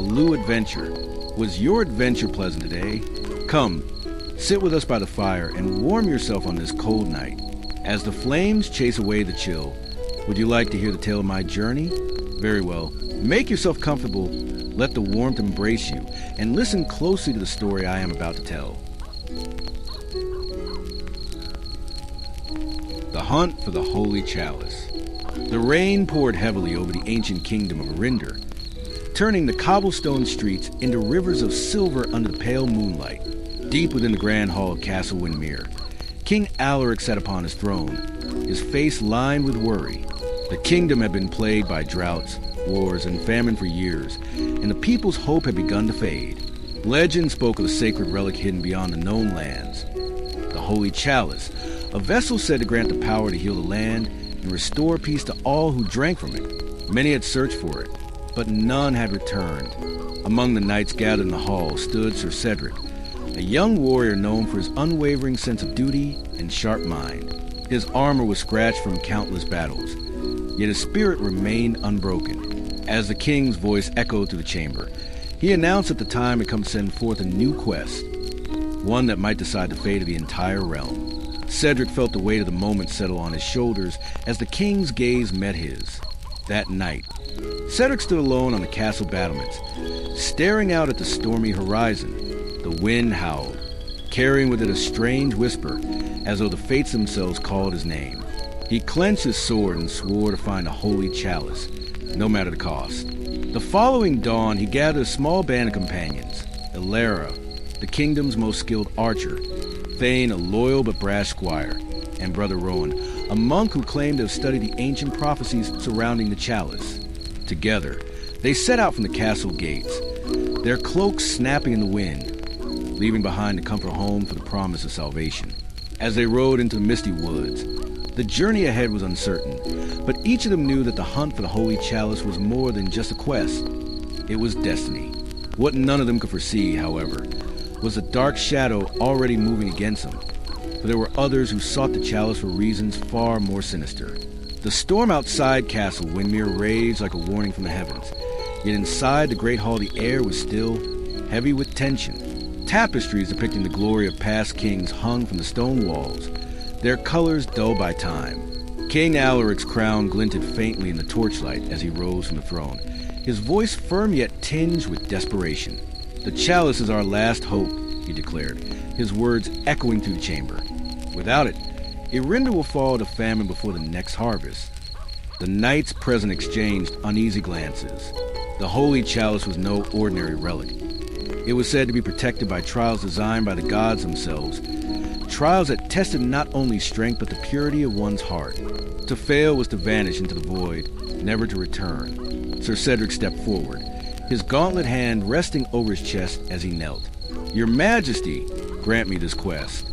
new adventure. Was your adventure pleasant today? Come, sit with us by the fire and warm yourself on this cold night. As the flames chase away the chill, would you like to hear the tale of my journey? Very well. Make yourself comfortable, let the warmth embrace you, and listen closely to the story I am about to tell. The hunt for the Holy Chalice. The rain poured heavily over the ancient kingdom of Eryndor, turning the cobblestone streets into rivers of silver under the pale moonlight. Deep within the grand hall of Castle Windmere, King Alaric sat upon his throne, his face lined with worry. The kingdom had been plagued by droughts, wars, and famine for years, and the people's hope had begun to fade. Legend spoke of a sacred relic hidden beyond the known lands, the Holy Chalice, a vessel said to grant the power to heal the land and restore peace to all who drank from it. Many had searched for it, but none had returned. Among the knights gathered in the hall stood Sir Cedric, a young warrior known for his unwavering sense of duty and sharp mind. His armor was scratched from countless battles, yet his spirit remained unbroken. As the king's voice echoed through the chamber, he announced that the time had come to send forth a new quest, one that might decide the fate of the entire realm. Cedric felt the weight of the moment settle on his shoulders as the king's gaze met his. That night, Cedric stood alone on the castle battlements, staring out at the stormy horizon. The wind howled, carrying with it a strange whisper, as though the fates themselves called his name. He clenched his sword and swore to find a holy chalice, no matter the cost. The following dawn, he gathered a small band of companions. Eryndor, the kingdom's most skilled archer, Thane, a loyal but brash squire, and Brother Rowan, a monk who claimed to have studied the ancient prophecies surrounding the chalice. Together, they set out from the castle gates, their cloaks snapping in the wind, leaving behind a comfort home for the promise of salvation. As they rode into the misty woods, the journey ahead was uncertain, but each of them knew that the hunt for the Holy Chalice was more than just a quest. It was destiny. What none of them could foresee, however, was a dark shadow already moving against them, for there were others who sought the chalice for reasons far more sinister. The storm outside Castle Windmere raged like a warning from the heavens, yet inside the great hall the air was still, heavy with tension. Tapestries depicting the glory of past kings hung from the stone walls, their colors dulled by time. King Alaric's crown glinted faintly in the torchlight as he rose from the throne, his voice firm yet tinged with desperation. "The chalice is our last hope," he declared, his words echoing through the chamber. "Without it, Eryndor will fall to famine before the next harvest." The knights present exchanged uneasy glances. The Holy Chalice was no ordinary relic. It was said to be protected by trials designed by the gods themselves, trials that tested not only strength but the purity of one's heart. To fail was to vanish into the void, never to return. Sir Cedric stepped forward, his gauntlet hand resting over his chest as he knelt. "Your Majesty, grant me this quest.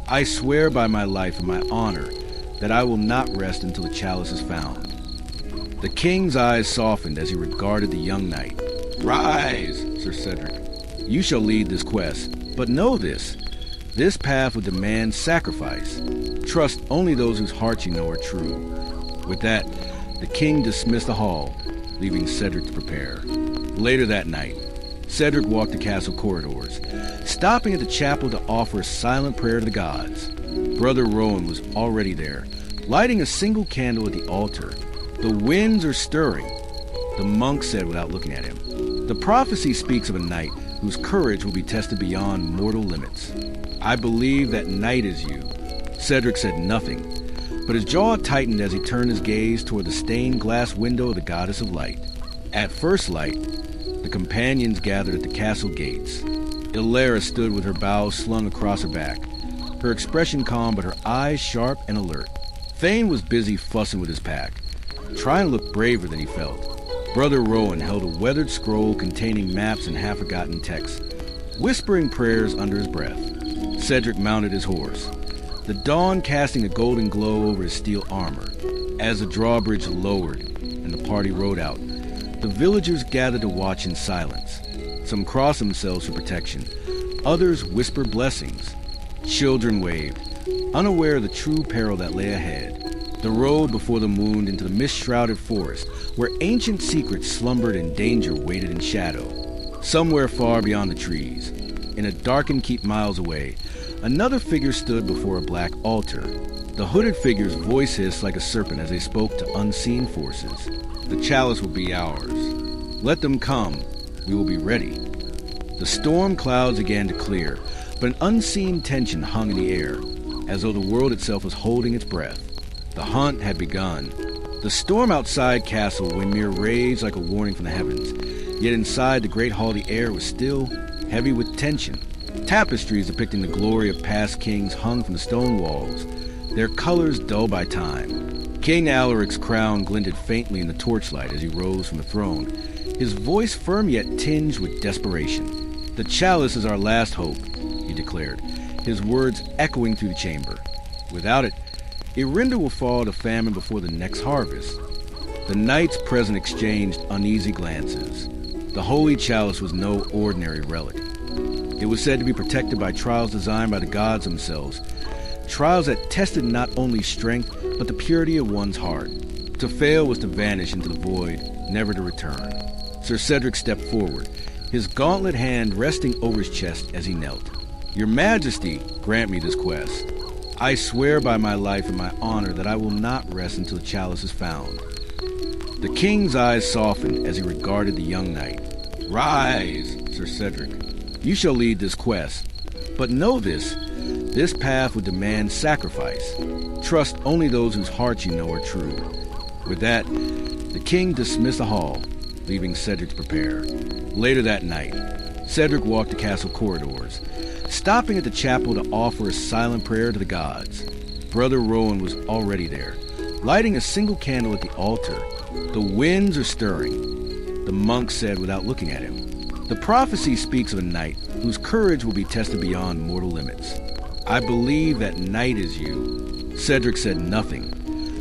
I swear by my life and my honor that I will not rest until the chalice is found." The king's eyes softened as he regarded the young knight. "Rise, Sir Cedric. You shall lead this quest, but know this path will demand sacrifice. Trust only those whose hearts you know are true." With that, the king dismissed the hall, leaving Cedric to prepare. Later that night, Cedric walked the castle corridors, stopping at the chapel to offer a silent prayer to the gods. Brother Rowan was already there, lighting a single candle at the altar. "The winds are stirring," the monk said without looking at him. "The prophecy speaks of a knight whose courage will be tested beyond mortal limits." "I believe that knight is you." Cedric said nothing, but his jaw tightened as he turned his gaze toward the stained glass window of the Goddess of Light. At first light, the companions gathered at the castle gates. Eryndor stood with her bows slung across her back, her expression calm but her eyes sharp and alert. Thane was busy fussing with his pack, trying to look braver than he felt. Brother Rowan held a weathered scroll containing maps and half-forgotten texts, whispering prayers under his breath. Cedric mounted his horse, the dawn casting a golden glow over his steel armor. As the drawbridge lowered and the party rode out, the villagers gathered to watch in silence. Some crossed themselves for protection, others whispered blessings. Children waved, unaware of the true peril that lay ahead. The road before them wound into the mist-shrouded forest, where ancient secrets slumbered and danger waited in shadow. Somewhere far beyond the trees, in a darkened keep miles away, another figure stood before a black altar. The hooded figure's voice hissed like a serpent as they spoke to unseen forces. The chalice will be ours. Let them come. We will be ready. The storm clouds began to clear, but an unseen tension hung in the air, as though the world itself was holding its breath. The hunt had begun. The storm outside Castle Windmere raged like a warning from the heavens, yet inside the great hall the air was still heavy with tension. Tapestries depicting the glory of past kings hung from the stone walls, their colors dull by time. King Alaric's crown glinted faintly in the torchlight as he rose from the throne, his voice firm yet tinged with desperation. "The chalice is our last hope," he declared, his words echoing through the chamber. "Without it, Eryndor will fall to famine before the next harvest." The knights present exchanged uneasy glances. The Holy Chalice was no ordinary relic. It was said to be protected by trials designed by the gods themselves, trials that tested not only strength, but the purity of one's heart. To fail was to vanish into the void, never to return. Sir Cedric stepped forward, his gauntlet hand resting over his chest as he knelt. "Your Majesty, grant me this quest. I swear by my life and my honor that I will not rest until the chalice is found." The king's eyes softened as he regarded the young knight. "Rise, Sir Cedric. You shall lead this quest. But know this path would demand sacrifice. Trust only those whose hearts you know are true." With that, the king dismissed the hall, leaving Cedric to prepare. Later that night, Cedric walked the castle corridors, stopping at the chapel to offer a silent prayer to the gods. Brother Rowan was already there, lighting a single candle at the altar. "The winds are stirring," the monk said without looking at him. "The prophecy speaks of a knight whose courage will be tested beyond mortal limits. I believe that knight is you." Cedric said nothing,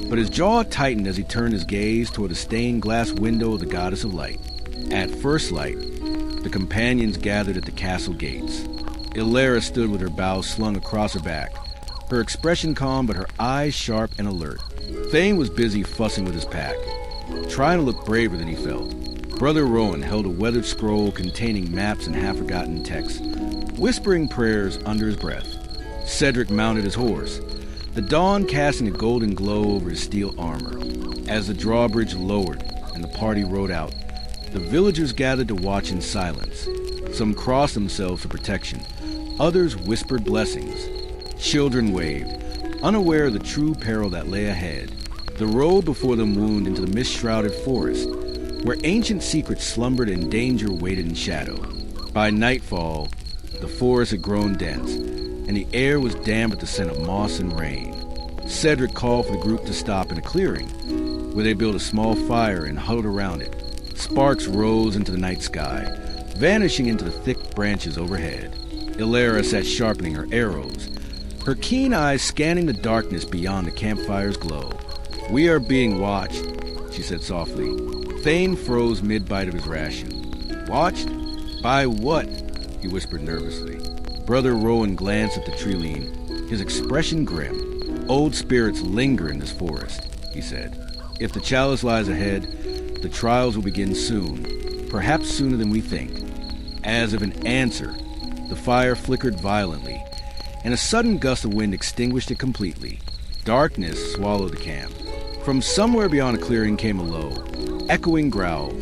but his jaw tightened as he turned his gaze toward the stained glass window of the Goddess of Light. At first light, the companions gathered at the castle gates. Elara stood with her bow slung across her back, her expression calm but her eyes sharp and alert. Thane was busy fussing with his pack, trying to look braver than he felt. Brother Rowan held a weathered scroll containing maps and half-forgotten texts, whispering prayers under his breath. Cedric mounted his horse, the dawn casting a golden glow over his steel armor. As the drawbridge lowered and the party rode out, the villagers gathered to watch in silence. Some crossed themselves for protection, others whispered blessings. Children waved, unaware of the true peril that lay ahead. The road before them wound into the mist-shrouded forest, where ancient secrets slumbered and danger waited in shadow. By nightfall, the forest had grown dense, and the air was damp with the scent of moss and rain. Cedric called for the group to stop in a clearing, where they built a small fire and huddled around it. Sparks rose into the night sky, vanishing into the thick branches overhead. Elara sat sharpening her arrows, her keen eyes scanning the darkness beyond the campfire's glow. "We are being watched," she said softly. Thane froze mid-bite of his ration. "Watched? By what?" he whispered nervously. Brother Rowan glanced at the tree lean, his expression grim. "Old spirits linger in this forest," he said. "If the chalice lies ahead, the trials will begin soon, perhaps sooner than we think." As if an answer, the fire flickered violently, and a sudden gust of wind extinguished it completely. Darkness swallowed the camp. From somewhere beyond a clearing came a low, echoing growl,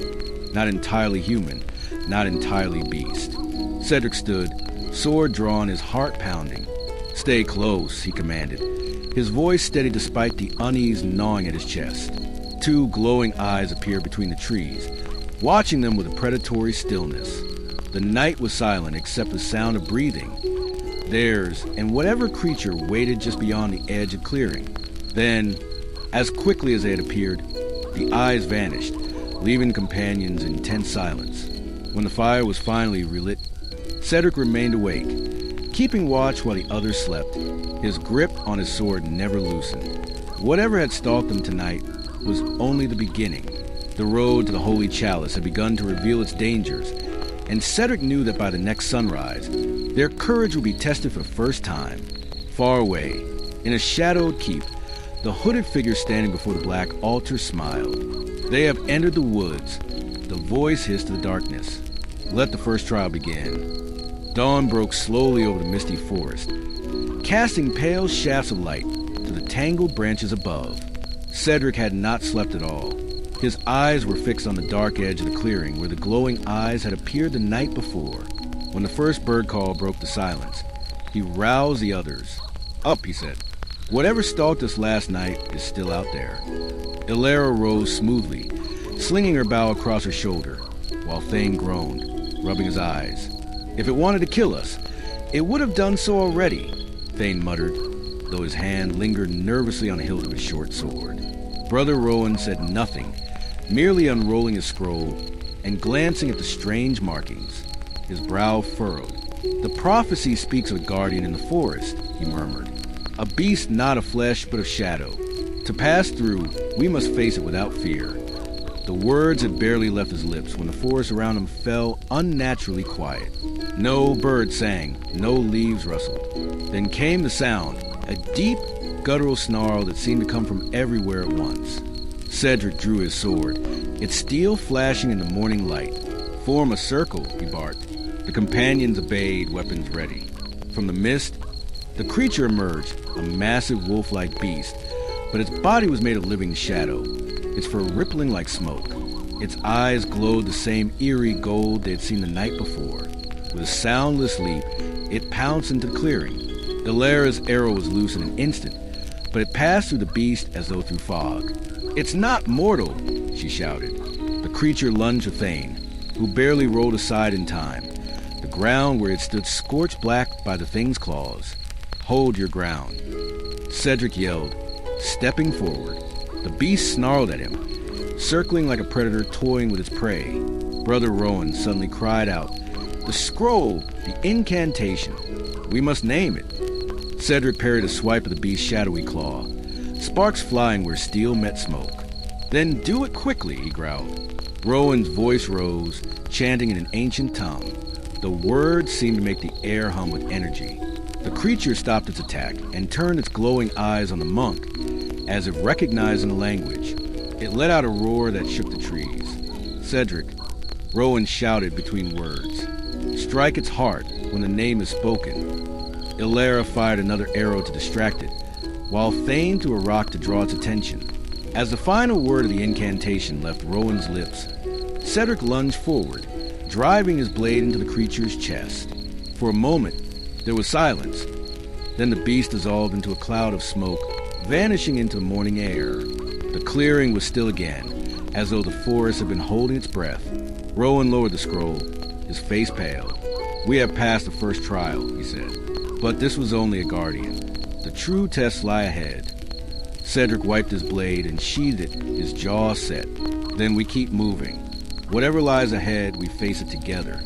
not entirely human, not entirely beast. Cedric stood, sword drawn, his heart pounding. "Stay close," he commanded, his voice steady despite the unease gnawing at his chest. Two glowing eyes appeared between the trees, watching them with a predatory stillness. The night was silent except the sound of breathing, theirs and whatever creature waited just beyond the edge of clearing. Then, as quickly as they had appeared, the eyes vanished, leaving companions in tense silence. When the fire was finally relit, Cedric remained awake, keeping watch while the others slept. His grip on his sword never loosened. Whatever had stalked them tonight was only the beginning. The road to the Holy Chalice had begun to reveal its dangers, and Cedric knew that by the next sunrise, their courage would be tested for the first time. Far away, in a shadowed keep, the hooded figure standing before the black altar smiled. "They have entered the woods," the voice hissed to the darkness. Let the first trial begin. Dawn broke slowly over the misty forest, casting pale shafts of light to the tangled branches above. Cedric had not slept at all. His eyes were fixed on the dark edge of the clearing where the glowing eyes had appeared the night before. When the first bird call broke the silence, he roused the others. "Up," he said. "Whatever stalked us last night is still out there." Eryndor rose smoothly, slinging her bow across her shoulder, while Thane groaned, rubbing his eyes. "If it wanted to kill us, it would have done so already," Thane muttered, though his hand lingered nervously on the hilt of his short sword. Brother Rowan said nothing, merely unrolling his scroll and glancing at the strange markings, his brow furrowed. "The prophecy speaks of a guardian in the forest," he murmured. "A beast not of flesh but of shadow. To pass through, we must face it without fear." The words had barely left his lips when the forest around him fell unnaturally quiet. No bird sang, no leaves rustled. Then came the sound, a deep, guttural snarl that seemed to come from everywhere at once. Cedric drew his sword, its steel flashing in the morning light. "Form a circle," he barked. The companions obeyed, weapons ready. From the mist, the creature emerged, a massive wolf-like beast, but its body was made of living shadow, its fur rippling like smoke. Its eyes glowed the same eerie gold they had seen the night before. With a soundless leap, it pounced into the clearing. Elara's arrow was loose in an instant, but it passed through the beast as though through fog. "It's not mortal," she shouted. The creature lunged at Thane, who barely rolled aside in time. The ground where it stood scorched black by the thing's claws. "Hold your ground," Cedric yelled, stepping forward. The beast snarled at him, circling like a predator toying with its prey. Brother Rowan suddenly cried out, "The scroll! The incantation! We must name it!" Cedric parried a swipe of the beast's shadowy claw, sparks flying where steel met smoke. "Then do it quickly," he growled. Rowan's voice rose, chanting in an ancient tongue. The words seemed to make the air hum with energy. The creature stopped its attack and turned its glowing eyes on the monk, as if recognizing the language. It let out a roar that shook the trees. "Cedric," Rowan shouted between words. "Strike its heart when the name is spoken." Elara fired another arrow to distract it, while Thane threw a rock to draw its attention. As the final word of the incantation left Rowan's lips, Cedric lunged forward, driving his blade into the creature's chest. For a moment, there was silence. Then the beast dissolved into a cloud of smoke, vanishing into the morning air. The clearing was still again, as though the forest had been holding its breath. Rowan lowered the scroll, his face pale. "We have passed the first trial," he said. "But this was only a guardian. The true tests lie ahead." Cedric wiped his blade and sheathed it, his jaw set. "Then we keep moving. Whatever lies ahead, we face it together."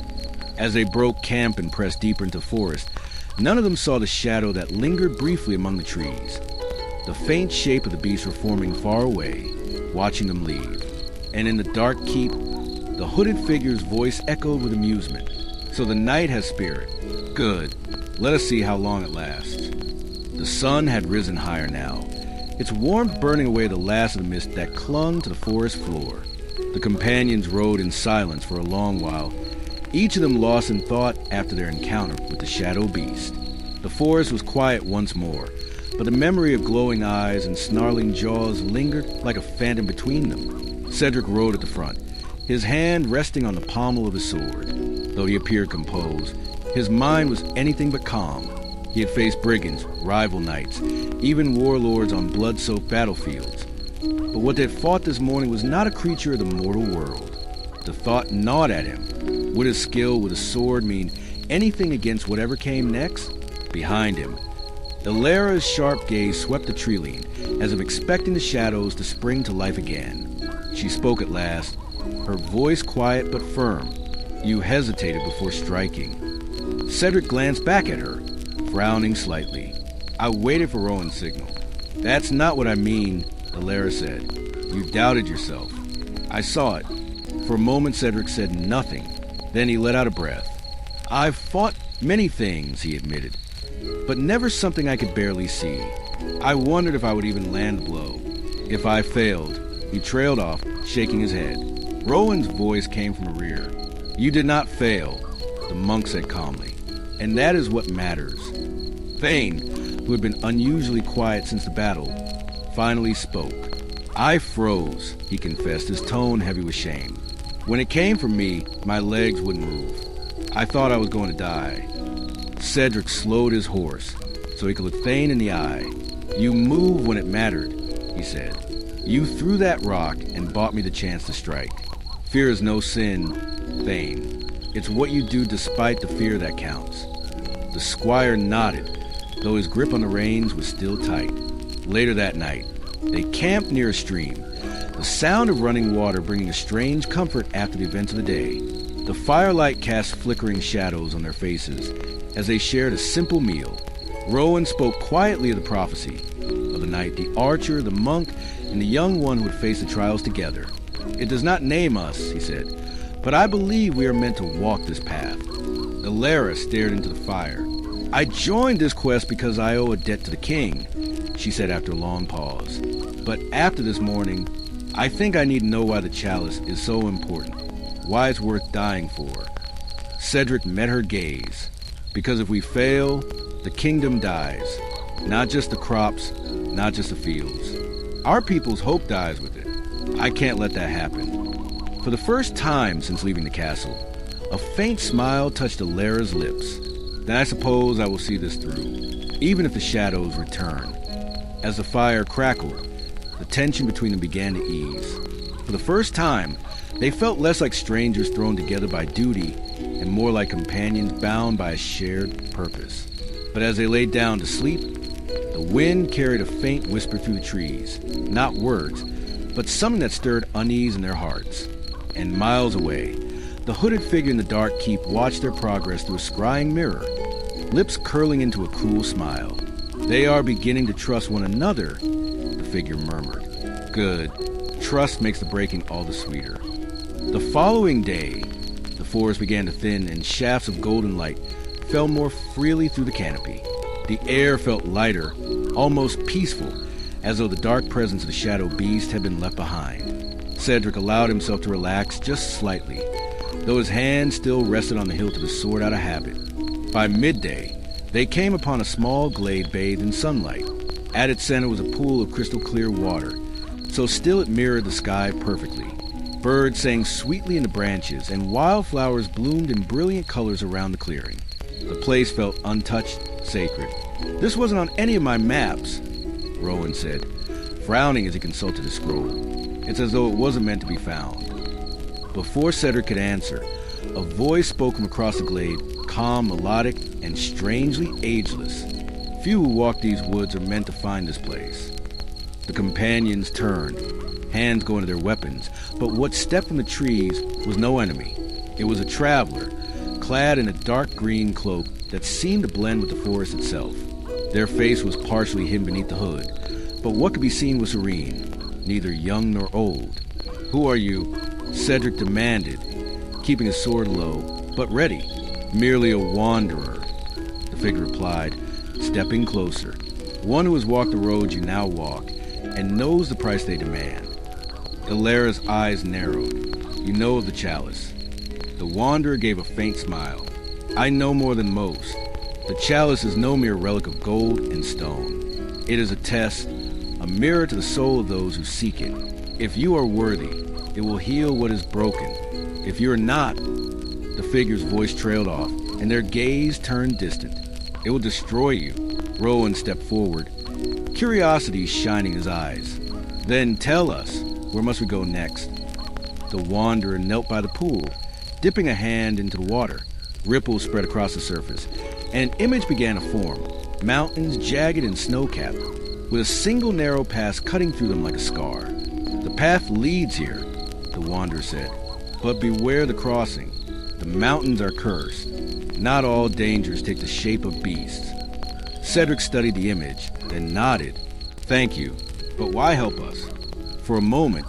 As they broke camp and pressed deeper into the forest, none of them saw the shadow that lingered briefly among the trees. The faint shape of the beast were forming far away, watching them leave. And in the dark keep, the hooded figure's voice echoed with amusement. "So the night has spirit. Good. Let us see how long it lasts." The sun had risen higher now, its warmth burning away the last of the mist that clung to the forest floor. The companions rode in silence for a long while, each of them lost in thought after their encounter with the shadow beast. The forest was quiet once more, but the memory of glowing eyes and snarling jaws lingered like a phantom between them. Cedric rode at the front, his hand resting on the pommel of his sword. Though he appeared composed, his mind was anything but calm. He had faced brigands, rival knights, even warlords on blood-soaked battlefields. But what they had fought this morning was not a creature of the mortal world. The thought gnawed at him. Would his skill with a sword mean anything against whatever came next? Behind him, Elara's sharp gaze swept the tree-line, as if expecting the shadows to spring to life again. She spoke at last, her voice quiet but firm. "You hesitated before striking." Cedric glanced back at her, frowning slightly. "I waited for Rowan's signal." "That's not what I mean," Elara said. "You doubted yourself. I saw it." For a moment, Cedric said nothing. Then he let out a breath. "I've fought many things," he admitted, "but never something I could barely see. I wondered if I would even land the blow. If I failed." He trailed off, shaking his head. Rowan's voice came from the rear. You did not fail, the monk said calmly, and that is what matters. Thane, who had been unusually quiet since the battle, finally spoke. I froze, he confessed, his tone heavy with shame. When it came for me, my legs wouldn't move. I thought I was going to die. Cedric slowed his horse so he could look Thane in the eye. You moved when it mattered, he said. You threw that rock and bought me the chance to strike. Fear is no sin, Thane. It's what you do despite the fear that counts. The squire nodded, though his grip on the reins was still tight. Later that night, they camped near a stream, the sound of running water bringing a strange comfort after the events of the day. The firelight cast flickering shadows on their faces as they shared a simple meal. Rowan spoke quietly of the prophecy of the night, the archer, the monk, and the young one who would face the trials together. It does not name us, he said, but I believe we are meant to walk this path. Elara stared into the fire. I joined this quest because I owe a debt to the king, she said after a long pause. But after this morning, I think I need to know why the chalice is so important, why it's worth dying for. Cedric met her gaze. Because if we fail, the kingdom dies. Not just the crops, not just the fields. Our people's hope dies with it. I can't let that happen. For the first time since leaving the castle, a faint smile touched Alara's lips. Then I suppose I will see this through, even if the shadows return. As the fire crackled, the tension between them began to ease. For the first time, they felt less like strangers thrown together by duty and more like companions bound by a shared purpose. But as they laid down to sleep, the wind carried a faint whisper through the trees, not words, but something that stirred unease in their hearts. And miles away, the hooded figure in the dark keep watched their progress through a scrying mirror, lips curling into a cruel smile. They are beginning to trust one another, the figure murmured. Good. Trust makes the breaking all the sweeter. The following day, the forest began to thin and shafts of golden light fell more freely through the canopy. The air felt lighter, almost peaceful, as though the dark presence of the shadow beast had been left behind. Cedric allowed himself to relax just slightly, though his hand still rested on the hilt of his sword out of habit. By midday, they came upon a small glade bathed in sunlight. At its center was a pool of crystal clear water, so still it mirrored the sky perfectly. Birds sang sweetly in the branches, and wildflowers bloomed in brilliant colors around the clearing. The place felt untouched, sacred. This wasn't on any of my maps, Rowan said, frowning as he consulted his scroll. It's as though it wasn't meant to be found. Before Cedric could answer, a voice spoke from across the glade, calm, melodic, and strangely ageless. Few who walk these woods are meant to find this place. The companions turned, hands going to their weapons, but what stepped from the trees was no enemy. It was a traveler, clad in a dark green cloak that seemed to blend with the forest itself. Their face was partially hidden beneath the hood, but what could be seen was serene, neither young nor old. Who are you? Cedric demanded, keeping his sword low, but ready. Merely a wanderer, the figure replied, stepping closer. One who has walked the road you now walk, and knows the price they demand. Alara's eyes narrowed. You know of the chalice. The wanderer gave a faint smile. I know more than most. The chalice is no mere relic of gold and stone. It is a test, a mirror to the soul of those who seek it. If you are worthy, it will heal what is broken. If you are not, the figure's voice trailed off, and their gaze turned distant. It will destroy you. Rowan stepped forward, curiosity shining in his eyes. Then tell us, where must we go next? The wanderer knelt by the pool, dipping a hand into the water. Ripples spread across the surface. An image began to form, mountains jagged and snow-capped, with a single narrow pass cutting through them like a scar. The path leads here, the wanderer said, but beware the crossing. The mountains are cursed. Not all dangers take the shape of beasts. Cedric studied the image, then nodded. Thank you, but why help us? For a moment,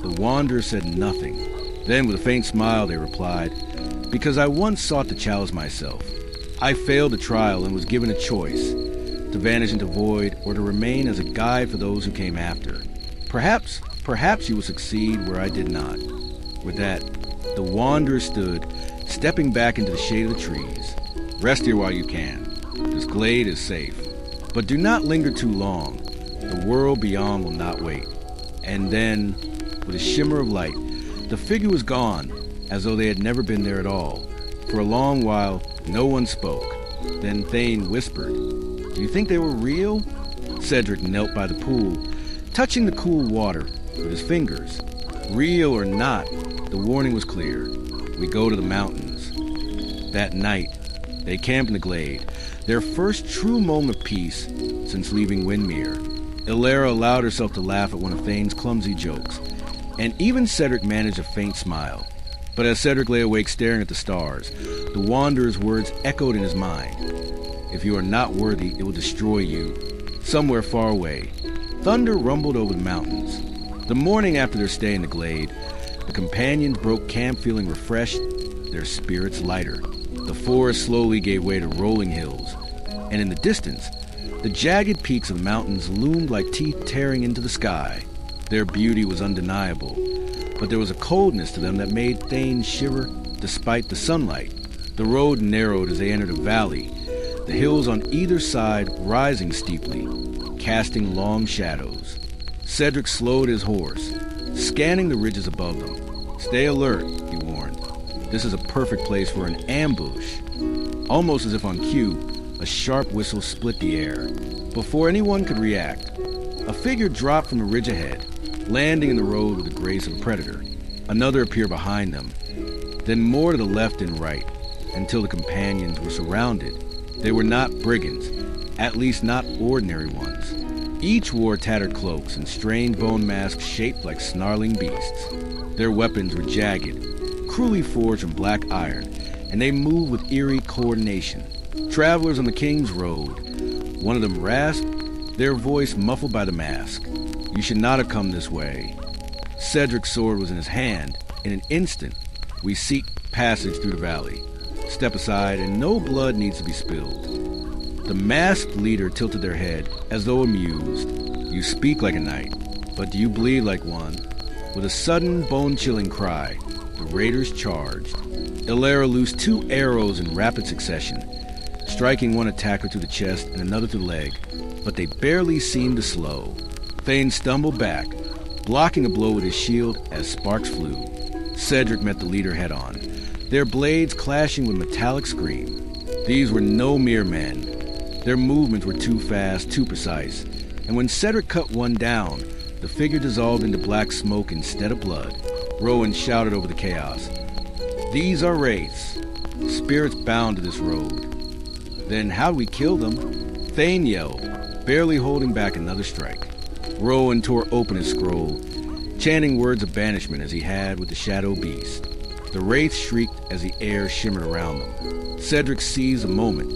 the wanderer said nothing. Then with a faint smile they replied, because I once sought the chalice myself. I failed the trial and was given a choice, to vanish into void or to remain as a guide for those who came after. Perhaps you will succeed where I did not. With that, The wanderer stood, stepping back into the shade of the trees. Rest here while you can. This glade is safe. But do not linger too long. The world beyond will not wait. And then, with a shimmer of light, the figure was gone, as though they had never been there at all. For a long while, no one spoke. Then Thane whispered, "Do you think they were real?" Cedric knelt by the pool, touching the cool water with his fingers. Real or not, the warning was clear. We go to the mountains. That night, they camped in the glade, their first true moment of peace since leaving Windmere. Elara allowed herself to laugh at one of Thane's clumsy jokes, and even Cedric managed a faint smile. But as Cedric lay awake staring at the stars, the wanderer's words echoed in his mind. "If you are not worthy, it will destroy you." Somewhere far away, thunder rumbled over the mountains. The morning after their stay in the glade, the companions broke camp feeling refreshed, their spirits lighter. The forest slowly gave way to rolling hills, and in the distance, the jagged peaks of the mountains loomed like teeth tearing into the sky. Their beauty was undeniable, but there was a coldness to them that made Thane shiver despite the sunlight. The road narrowed as they entered a valley, the hills on either side rising steeply, casting long shadows. Cedric slowed his horse, scanning the ridges above them. "Stay alert," he warned. "This is a perfect place for an ambush." Almost as if on cue, a sharp whistle split the air. Before anyone could react, a figure dropped from the ridge ahead, landing in the road with the grace of a predator. Another appeared behind them, then more to the left and right, until the companions were surrounded. They were not brigands, at least not ordinary ones. Each wore tattered cloaks and strange bone masks shaped like snarling beasts. Their weapons were jagged, cruelly forged from black iron, and they moved with eerie coordination. Travelers on the King's Road. One of them rasped, their voice muffled by the mask. "You should not have come this way." Cedric's sword was in his hand. In an instant, we seek passage through the valley. Step aside, and no blood needs to be spilled. The masked leader tilted their head, as though amused. "You speak like a knight, but do you bleed like one?" With a sudden, bone-chilling cry, the raiders charged. Elara loosed 2 arrows in rapid succession, striking one attacker through the chest and another through the leg, but they barely seemed to slow. Thane stumbled back, blocking a blow with his shield as sparks flew. Cedric met the leader head-on, their blades clashing with metallic scream. These were no mere men. Their movements were too fast, too precise, and when Cedric cut one down, the figure dissolved into black smoke instead of blood. Rowan shouted over the chaos, "These are wraiths, spirits bound to this road." "Then how'd we kill them?" Thane yelled, barely holding back another strike. Rowan tore open his scroll, chanting words of banishment as he had with the shadow beast. The wraiths shrieked as the air shimmered around them. Cedric seized a moment,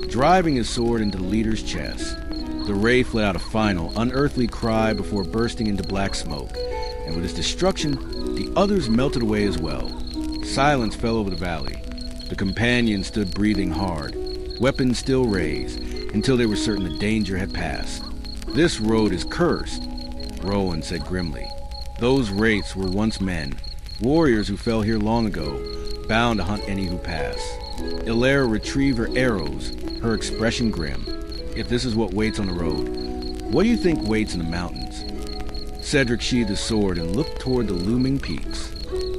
driving his sword into the leader's chest. The wraith let out a final, unearthly cry before bursting into black smoke, and with its destruction, the others melted away as well. Silence fell over the valley. The companions stood breathing hard, weapons still raised, until they were certain the danger had passed. "This road is cursed," Rowan said grimly. "Those wraiths were once men, warriors who fell here long ago, bound to hunt any who pass." Elara retrieved her arrows, her expression grim. "If this is what waits on the road, what do you think waits in the mountains?" Cedric sheathed his sword and looked toward the looming peaks.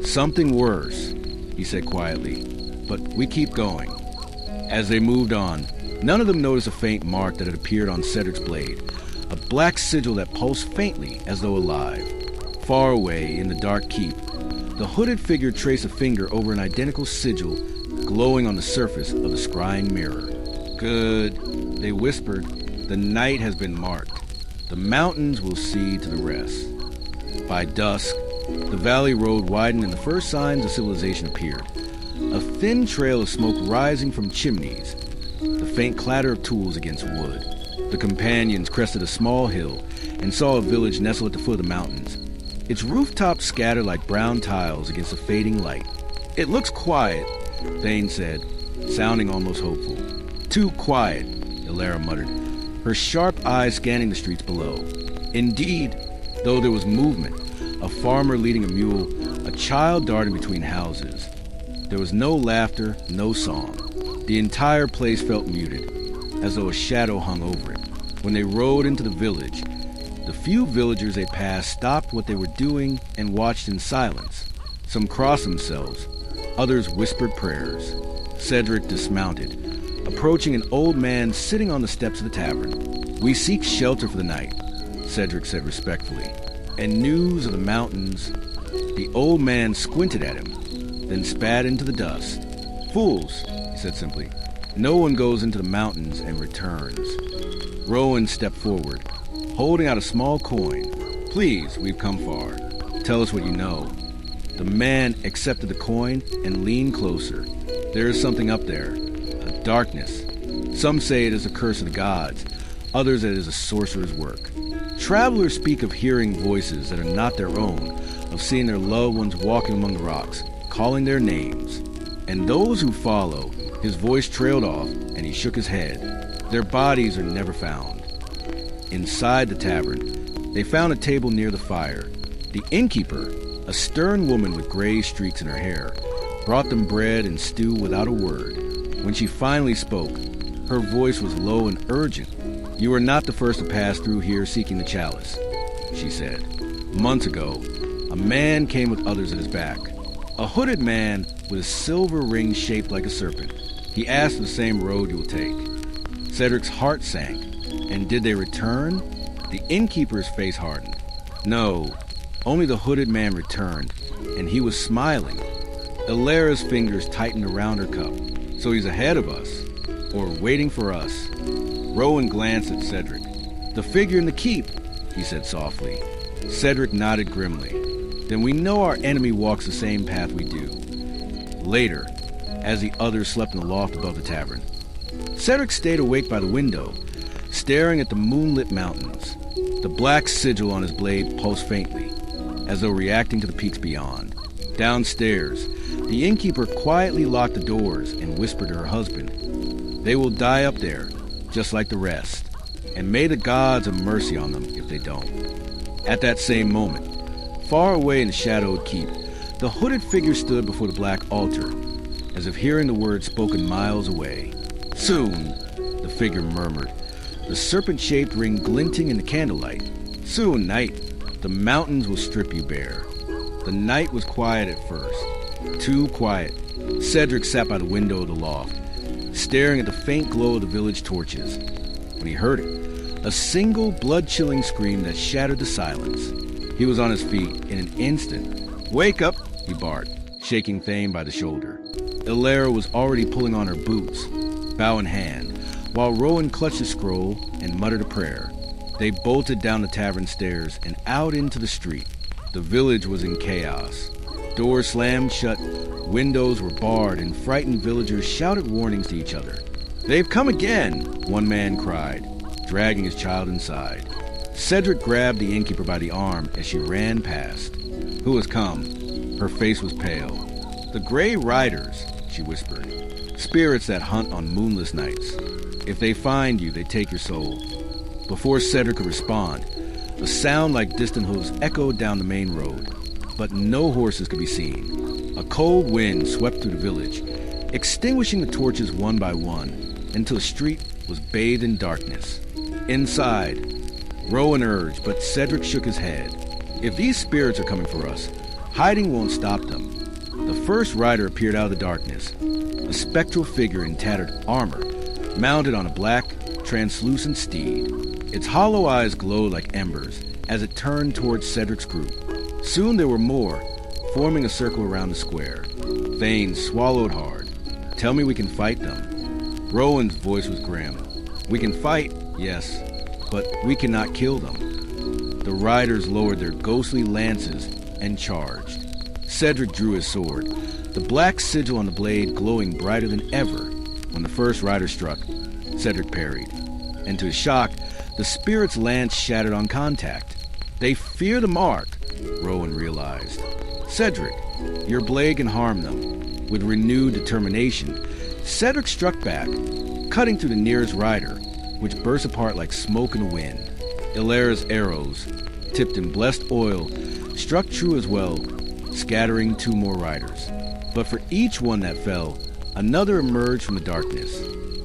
"Something worse," he said quietly, "but we keep going." As they moved on, none of them noticed a faint mark that had appeared on Cedric's blade, a black sigil that pulsed faintly as though alive. Far away in the dark keep, the hooded figure traced a finger over an identical sigil glowing on the surface of the scrying mirror. "Good," they whispered. "The night has been marked. The mountains will see to the rest." By dusk, the valley road widened and the first signs of civilization appeared. A thin trail of smoke rising from chimneys, the faint clatter of tools against wood. The companions crested a small hill and saw a village nestled at the foot of the mountains, its rooftops scattered like brown tiles against the fading light. "It looks quiet," Thane said, sounding almost hopeful. "Too quiet," Elara muttered, her sharp eyes scanning the streets below. Indeed, though there was movement, a farmer leading a mule, A child darted between houses. There was no laughter, no song. The entire place felt muted, as though a shadow hung over it. When they rode into the village, the few villagers they passed stopped what they were doing and watched in silence. Some crossed themselves, others whispered prayers. Cedric dismounted, approaching an old man sitting on the steps of the tavern. "We seek shelter for the night," Cedric said respectfully, "and news of the mountains." The old man squinted at him, then spat into the dust. "Fools," he said simply. "No one goes into the mountains and returns." Rowan stepped forward, holding out a small coin. "Please, we've come far. Tell us what you know." The man accepted the coin and leaned closer. "There is something up there, a darkness. Some say it is a curse of the gods, others that it is a sorcerer's work. Travelers speak of hearing voices that are not their own, of seeing their loved ones walking among the rocks, calling their names. And those who follow," his voice trailed off and he shook his head, "their bodies are never found." Inside the tavern, they found a table near the fire. The innkeeper, a stern woman with gray streaks in her hair, brought them bread and stew without a word. When she finally spoke, her voice was low and urgent. "You are not the first to pass through here seeking the chalice," she said. "Months ago, a man came with others at his back, a hooded man with a silver ring shaped like a serpent. He asked the same road you will take." Cedric's heart sank. "And did they return?" The innkeeper's face hardened. "No, only the hooded man returned, and he was smiling." Elara's fingers tightened around her cup. "So he's ahead of us, or waiting for us." Rowan glanced at Cedric. "The figure in the keep," he said softly. Cedric nodded grimly. "Then we know our enemy walks the same path we do." Later, as the others slept in the loft above the tavern, Cedric stayed awake by the window, staring at the moonlit mountains. The black sigil on his blade pulsed faintly, as though reacting to the peaks beyond. Downstairs, the innkeeper quietly locked the doors and whispered to her husband, "They will die up there, just like the rest, and may the gods have mercy on them if they don't." At that same moment, far away in the shadowed keep, the hooded figure stood before the black altar, as if hearing the words spoken miles away. "Soon," the figure murmured, the serpent-shaped ring glinting in the candlelight. "Soon, night, the mountains will strip you bare." The night was quiet at first, too quiet. Cedric sat by the window of the loft, staring at the faint glow of the village torches, when he heard it, a single blood-chilling scream that shattered the silence. He was on his feet in an instant. "Wake up," he barked, shaking Thane by the shoulder. Elara was already pulling on her boots, bow in hand, while Rowan clutched a scroll and muttered a prayer. They bolted down the tavern stairs and out into the street. The village was in chaos. Doors slammed shut, windows were barred, and frightened villagers shouted warnings to each other. "They've come again," one man cried, dragging his child inside. Cedric grabbed the innkeeper by the arm as she ran past. "Who has come?" Her face was pale. "The Grey Riders," she whispered. "Spirits that hunt on moonless nights. If they find you, they take your soul." Before Cedric could respond, a sound like distant hooves echoed down the main road, but no horses could be seen. A cold wind swept through the village, extinguishing the torches one by one, until the street was bathed in darkness. Inside, Rowan urged, but Cedric shook his head. "If these spirits are coming for us, hiding won't stop them." The first rider appeared out of the darkness, a spectral figure in tattered armor, mounted on a black, translucent steed. Its hollow eyes glowed like embers as it turned towards Cedric's group. Soon there were more, forming a circle around the square. Thane swallowed hard. "Tell me we can fight them." Rowan's voice was grim. "We can fight, yes, but we cannot kill them." The riders lowered their ghostly lances and charged. Cedric drew his sword, the black sigil on the blade glowing brighter than ever. When the first rider struck, Cedric parried, and to his shock, the spirit's lance shattered on contact. "They fear the mark," Rowan realized. "Cedric, your blade can harm them." With renewed determination, Cedric struck back, cutting through the nearest rider, which burst apart like smoke in the wind. Elara's arrows, tipped in blessed oil, struck true as well, scattering 2 more riders. But for each one that fell, another emerged from the darkness.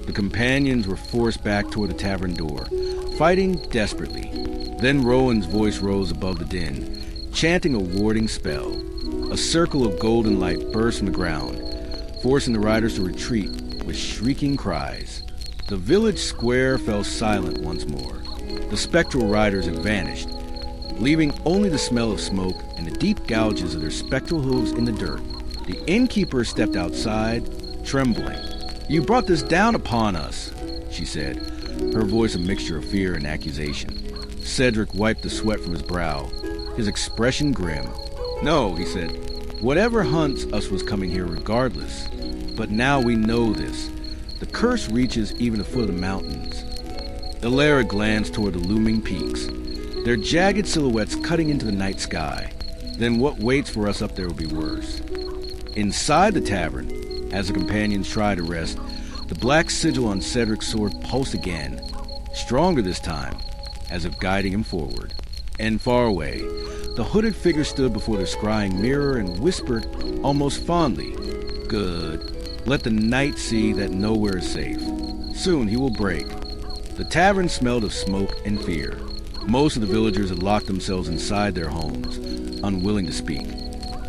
The companions were forced back toward the tavern door, fighting desperately. Then Rowan's voice rose above the din, chanting a warding spell. A circle of golden light burst from the ground, forcing the riders to retreat with shrieking cries. The village square fell silent once more. The spectral riders had vanished, leaving only the smell of smoke and the deep gouges of their spectral hooves in the dirt. The innkeeper stepped outside, trembling. "You brought this down upon us," she said, her voice a mixture of fear and accusation. Cedric wiped the sweat from his brow, his expression grim. "No," he said, "whatever hunts us was coming here regardless. But now we know this. The curse reaches even the foot of the mountains." Elara glanced toward the looming peaks, their jagged silhouettes cutting into the night sky. Then what waits for us up there will be worse. Inside the tavern, as the companions tried to rest, the black sigil on Cedric's sword pulsed again, stronger this time, as if guiding him forward. And far away, the hooded figure stood before the scrying mirror and whispered, almost fondly, "Good. Let the night see that nowhere is safe. Soon he will break." The tavern smelled of smoke and fear. Most of the villagers had locked themselves inside their homes, unwilling to speak.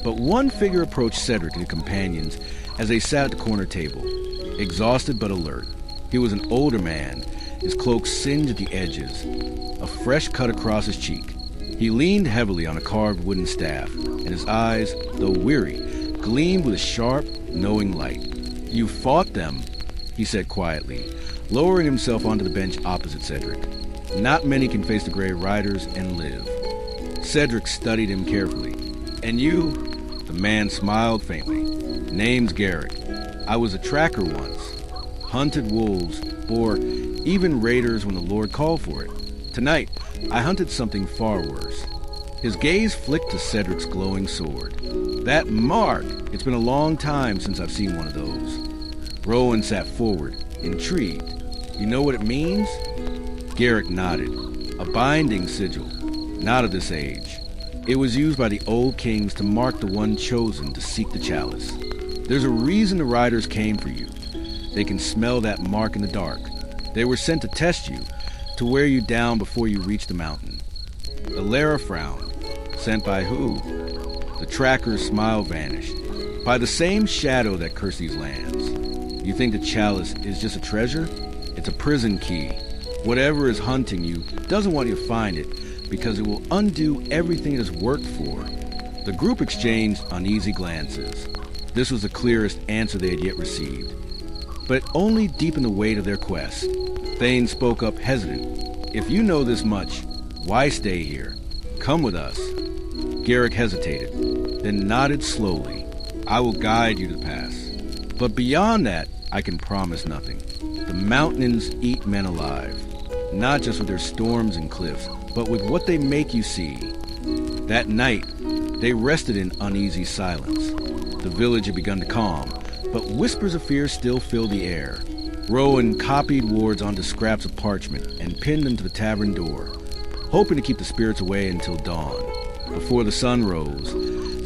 But one figure approached Cedric and his companions as they sat at the corner table, exhausted but alert. He was an older man, his cloak singed at the edges, a fresh cut across his cheek. He leaned heavily on a carved wooden staff, and his eyes, though weary, gleamed with a sharp, knowing light. "You fought them," he said quietly, lowering himself onto the bench opposite Cedric. "Not many can face the Grey Riders and live." Cedric studied him carefully. "And you?" The man smiled faintly. "Name's Garrick. I was a tracker once. Hunted wolves, or even raiders when the Lord called for it. Tonight, I hunted something far worse." His gaze flicked to Cedric's glowing sword. "That mark! It's been a long time since I've seen one of those." Rowan sat forward, intrigued. "You know what it means?" Garrick nodded. "A binding sigil, not of this age. It was used by the old kings to mark the one chosen to seek the chalice. There's a reason the riders came for you. They can smell that mark in the dark. They were sent to test you, to wear you down before you reach the mountain." Elara frowned. "Sent by who?" The tracker's smile vanished. "By the same shadow that cursed these lands. You think the chalice is just a treasure? It's a prison key. Whatever is hunting you doesn't want you to find it, because it will undo everything it has worked for." The group exchanged uneasy glances. This was the clearest answer they had yet received, but it only deepened the weight of their quest. Thane spoke up hesitant. "If you know this much, why stay here? Come with us." Garrick hesitated, then nodded slowly. "I will guide you to the pass. But beyond that, I can promise nothing. The mountains eat men alive, not just with their storms and cliffs, but with what they make you see." That night, they rested in uneasy silence. The village had begun to calm, but whispers of fear still filled the air. Rowan copied wards onto scraps of parchment and pinned them to the tavern door, hoping to keep the spirits away until dawn. Before the sun rose,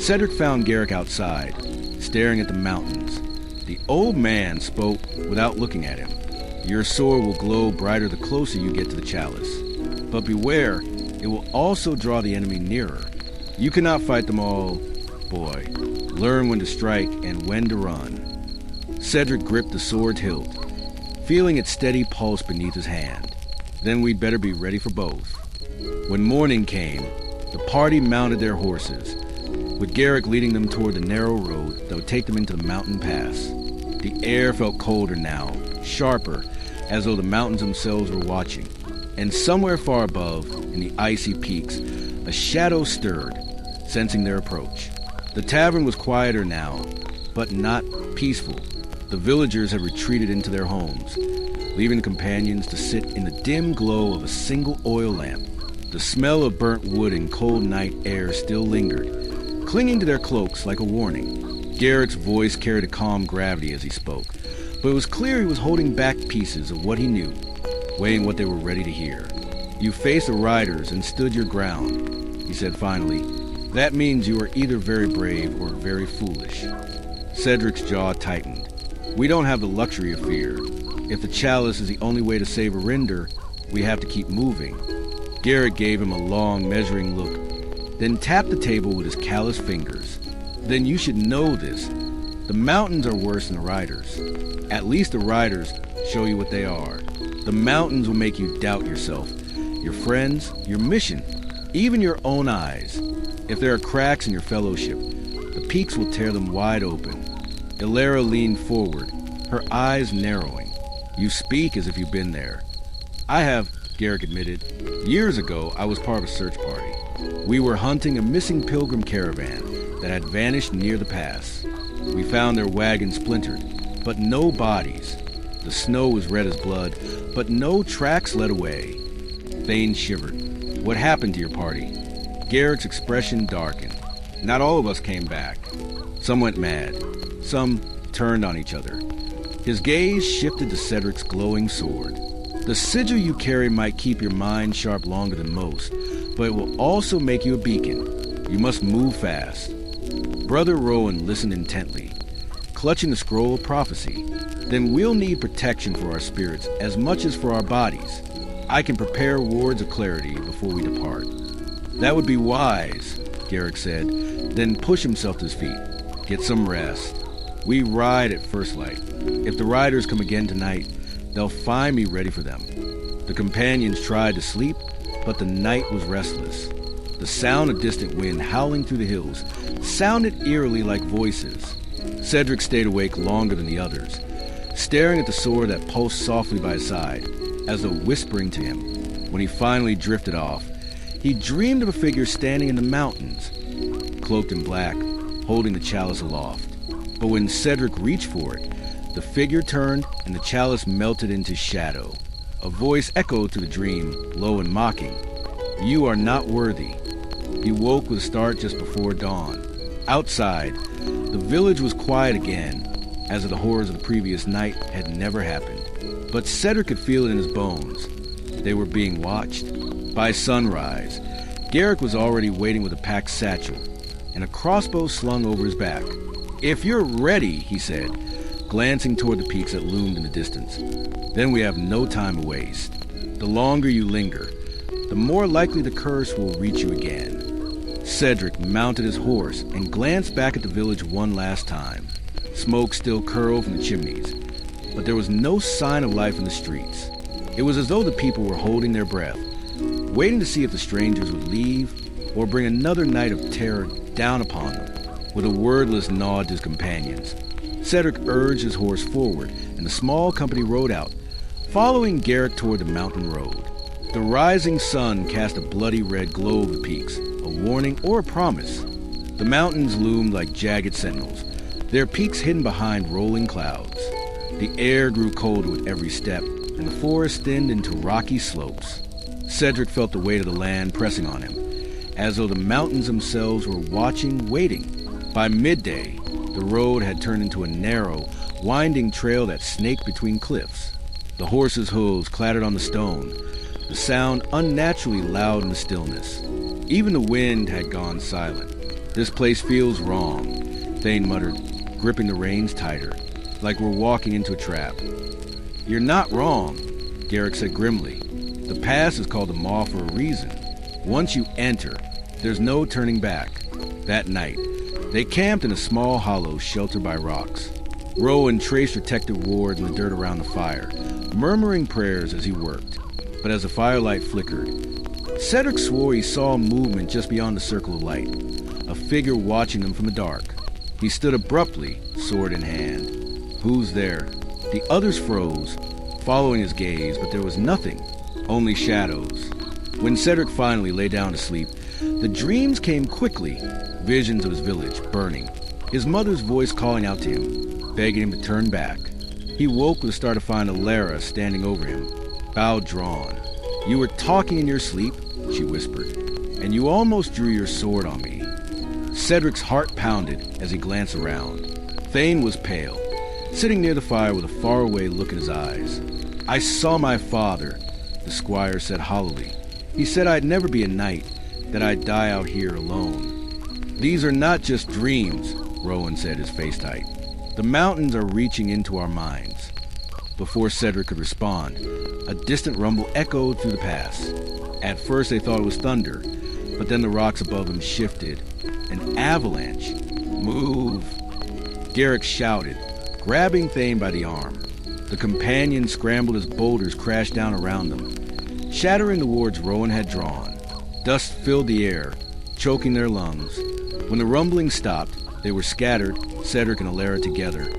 Cedric found Garrick outside, staring at the mountains. The old man spoke without looking at him. "Your sword will glow brighter the closer you get to the chalice. But beware, it will also draw the enemy nearer. You cannot fight them all, boy. Learn when to strike and when to run." Cedric gripped the sword hilt, feeling its steady pulse beneath his hand. "Then we'd better be ready for both." When morning came, the party mounted their horses, with Garrick leading them toward the narrow road that would take them into the mountain pass. The air felt colder now, sharper, as though the mountains themselves were watching. And somewhere far above, in the icy peaks, a shadow stirred, sensing their approach. The tavern was quieter now, but not peaceful. The villagers had retreated into their homes, leaving the companions to sit in the dim glow of a single oil lamp. The smell of burnt wood and cold night air still lingered, clinging to their cloaks like a warning. Garrick's voice carried a calm gravity as he spoke, but it was clear he was holding back pieces of what he knew, weighing what they were ready to hear. "You faced the riders and stood your ground," he said finally. That means you are either very brave or very foolish. Cedric's jaw tightened. We don't have the luxury of fear. If the chalice is the only way to save Eryndor, we have to keep moving. Garrett gave him a long, measuring look, then tapped the table with his calloused fingers. Then you should know this. The mountains are worse than the riders. At least the riders show you what they are. The mountains will make you doubt yourself, your friends, your mission, even your own eyes. If there are cracks in your fellowship, the peaks will tear them wide open. Elara leaned forward, her eyes narrowing. You speak as if you've been there. I have, Garrick admitted. Years ago, I was part of a search party. We were hunting a missing pilgrim caravan that had vanished near the pass. We found their wagon splintered, but no bodies. The snow was red as blood, but no tracks led away. Thane shivered. What happened to your party? Garrett's expression darkened. Not all of us came back. Some went mad. Some turned on each other. His gaze shifted to Cedric's glowing sword. The sigil you carry might keep your mind sharp longer than most, but it will also make you a beacon. You must move fast. Brother Rowan listened intently, clutching the scroll of prophecy. Then we'll need protection for our spirits as much as for our bodies. I can prepare words of clarity before we depart. That would be wise, Garrick said, then pushed himself to his feet. Get some rest. We ride at first light. If the riders come again tonight, they'll find me ready for them. The companions tried to sleep, but the night was restless. The sound of distant wind howling through the hills sounded eerily like voices. Cedric stayed awake longer than the others, staring at the sword that pulsed softly by his side, as though whispering to him. When he finally drifted off, he dreamed of a figure standing in the mountains, cloaked in black, holding the chalice aloft. But when Cedric reached for it, the figure turned and the chalice melted into shadow. A voice echoed through the dream, low and mocking. You are not worthy. He woke with a start just before dawn. Outside, the village was quiet again, as if the horrors of the previous night had never happened. But Cedric could feel it in his bones. They were being watched. By sunrise, Garrick was already waiting with a packed satchel and a crossbow slung over his back. If you're ready, he said, glancing toward the peaks that loomed in the distance, then we have no time to waste. The longer you linger, the more likely the curse will reach you again. Cedric mounted his horse and glanced back at the village one last time. Smoke still curled from the chimneys, but there was no sign of life in the streets. It was as though the people were holding their breath, waiting to see if the strangers would leave or bring another night of terror down upon them. With a wordless nod to his companions, Cedric urged his horse forward, and the small company rode out, following Garrick toward the mountain road. The rising sun cast a bloody red glow over the peaks, a warning or a promise. The mountains loomed like jagged sentinels, their peaks hidden behind rolling clouds. The air grew colder with every step, and the forest thinned into rocky slopes. Cedric felt the weight of the land pressing on him, as though the mountains themselves were watching, waiting. By midday, the road had turned into a narrow, winding trail that snaked between cliffs. The horses' hooves clattered on the stone, the sound unnaturally loud in the stillness. Even the wind had gone silent. This place feels wrong, Thane muttered, gripping the reins tighter, like we're walking into a trap. You're not wrong, Garrick said grimly. The pass is called the Maw for a reason. Once you enter, there's no turning back. That night, they camped in a small hollow sheltered by rocks. Rowan traced protective wards in the dirt around the fire, murmuring prayers as he worked. But as the firelight flickered, Cedric swore he saw movement just beyond the circle of light, a figure watching them from the dark. He stood abruptly, sword in hand. Who's there? The others froze, following his gaze, but there was nothing, only shadows. When Cedric finally lay down to sleep, the dreams came quickly, visions of his village burning, his mother's voice calling out to him, begging him to turn back. He woke with a start to find Elara standing over him, bow drawn. You were talking in your sleep, she whispered, and you almost drew your sword on me. Cedric's heart pounded as he glanced around. Thane was pale, sitting near the fire with a faraway look in his eyes. I saw my father, the squire said hollowly. He said I'd never be a knight, that I'd die out here alone. These are not just dreams, Rowan said, his face tight. The mountains are reaching into our minds. Before Cedric could respond, a distant rumble echoed through the pass. At first they thought it was thunder, but then the rocks above him shifted. An avalanche. Move! Garrick shouted, grabbing Thane by the arm. The companions scrambled as boulders crashed down around them, shattering the wards Rowan had drawn. Dust filled the air, choking their lungs. When the rumbling stopped, they were scattered, Cedric and Elara together.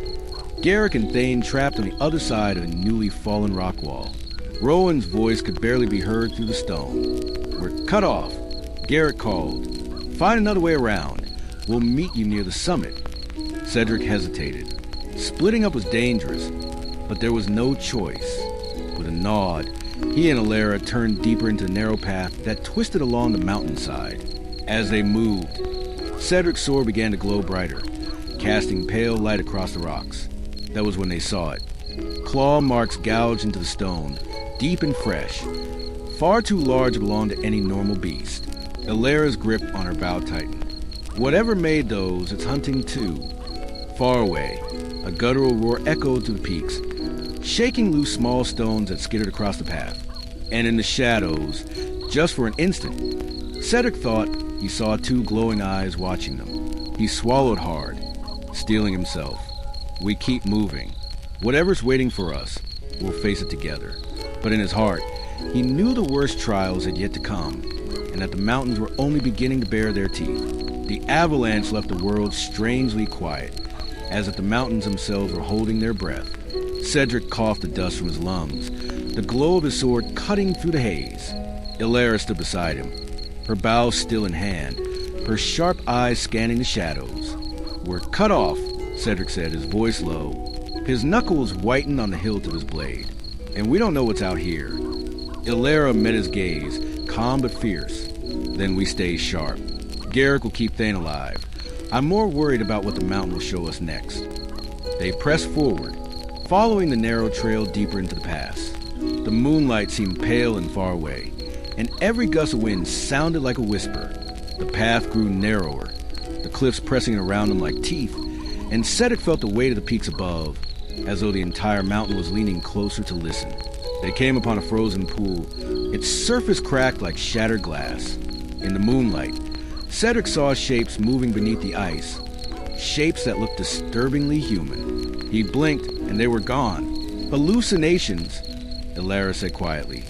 Garrick and Thane trapped on the other side of a newly fallen rock wall. Rowan's voice could barely be heard through the stone. We're cut off, Garrick called. Find another way around. We'll meet you near the summit. Cedric hesitated. Splitting up was dangerous, but there was no choice. With a nod, he and Elara turned deeper into the narrow path that twisted along the mountainside. As they moved, Cedric's sword began to glow brighter, casting pale light across the rocks. That was when they saw it. Claw marks gouged into the stone, deep and fresh, far too large to belong to any normal beast. Elara's grip on her bow tightened. Whatever made those, it's hunting too. Far away, a guttural roar echoed through the peaks, shaking loose small stones that skittered across the path. And in the shadows, just for an instant, Cedric thought he saw two glowing eyes watching them. He swallowed hard, steeling himself. We keep moving. Whatever's waiting for us, we'll face it together. But in his heart, he knew the worst trials had yet to come, and that the mountains were only beginning to bare their teeth. The avalanche left the world strangely quiet, as if the mountains themselves were holding their breath. Cedric coughed the dust from his lungs, the glow of his sword cutting through the haze. Elara stood beside him, her bow still in hand, her sharp eyes scanning the shadows. We're cut off, Cedric said, his voice low. His knuckles whitened on the hilt of his blade. And we don't know what's out here. Elara met his gaze, calm but fierce. Then we stay sharp. Garrick will keep Thane alive. I'm more worried about what the mountain will show us next. They pressed forward, following the narrow trail deeper into the pass. The moonlight seemed pale and far away, and every gust of wind sounded like a whisper. The path grew narrower, the cliffs pressing around them like teeth, and Cedric felt the weight of the peaks above, as though the entire mountain was leaning closer to listen. They came upon a frozen pool, its surface cracked like shattered glass. In the moonlight, Cedric saw shapes moving beneath the ice, shapes that looked disturbingly human. He blinked, and they were gone. Hallucinations, Elara said quietly,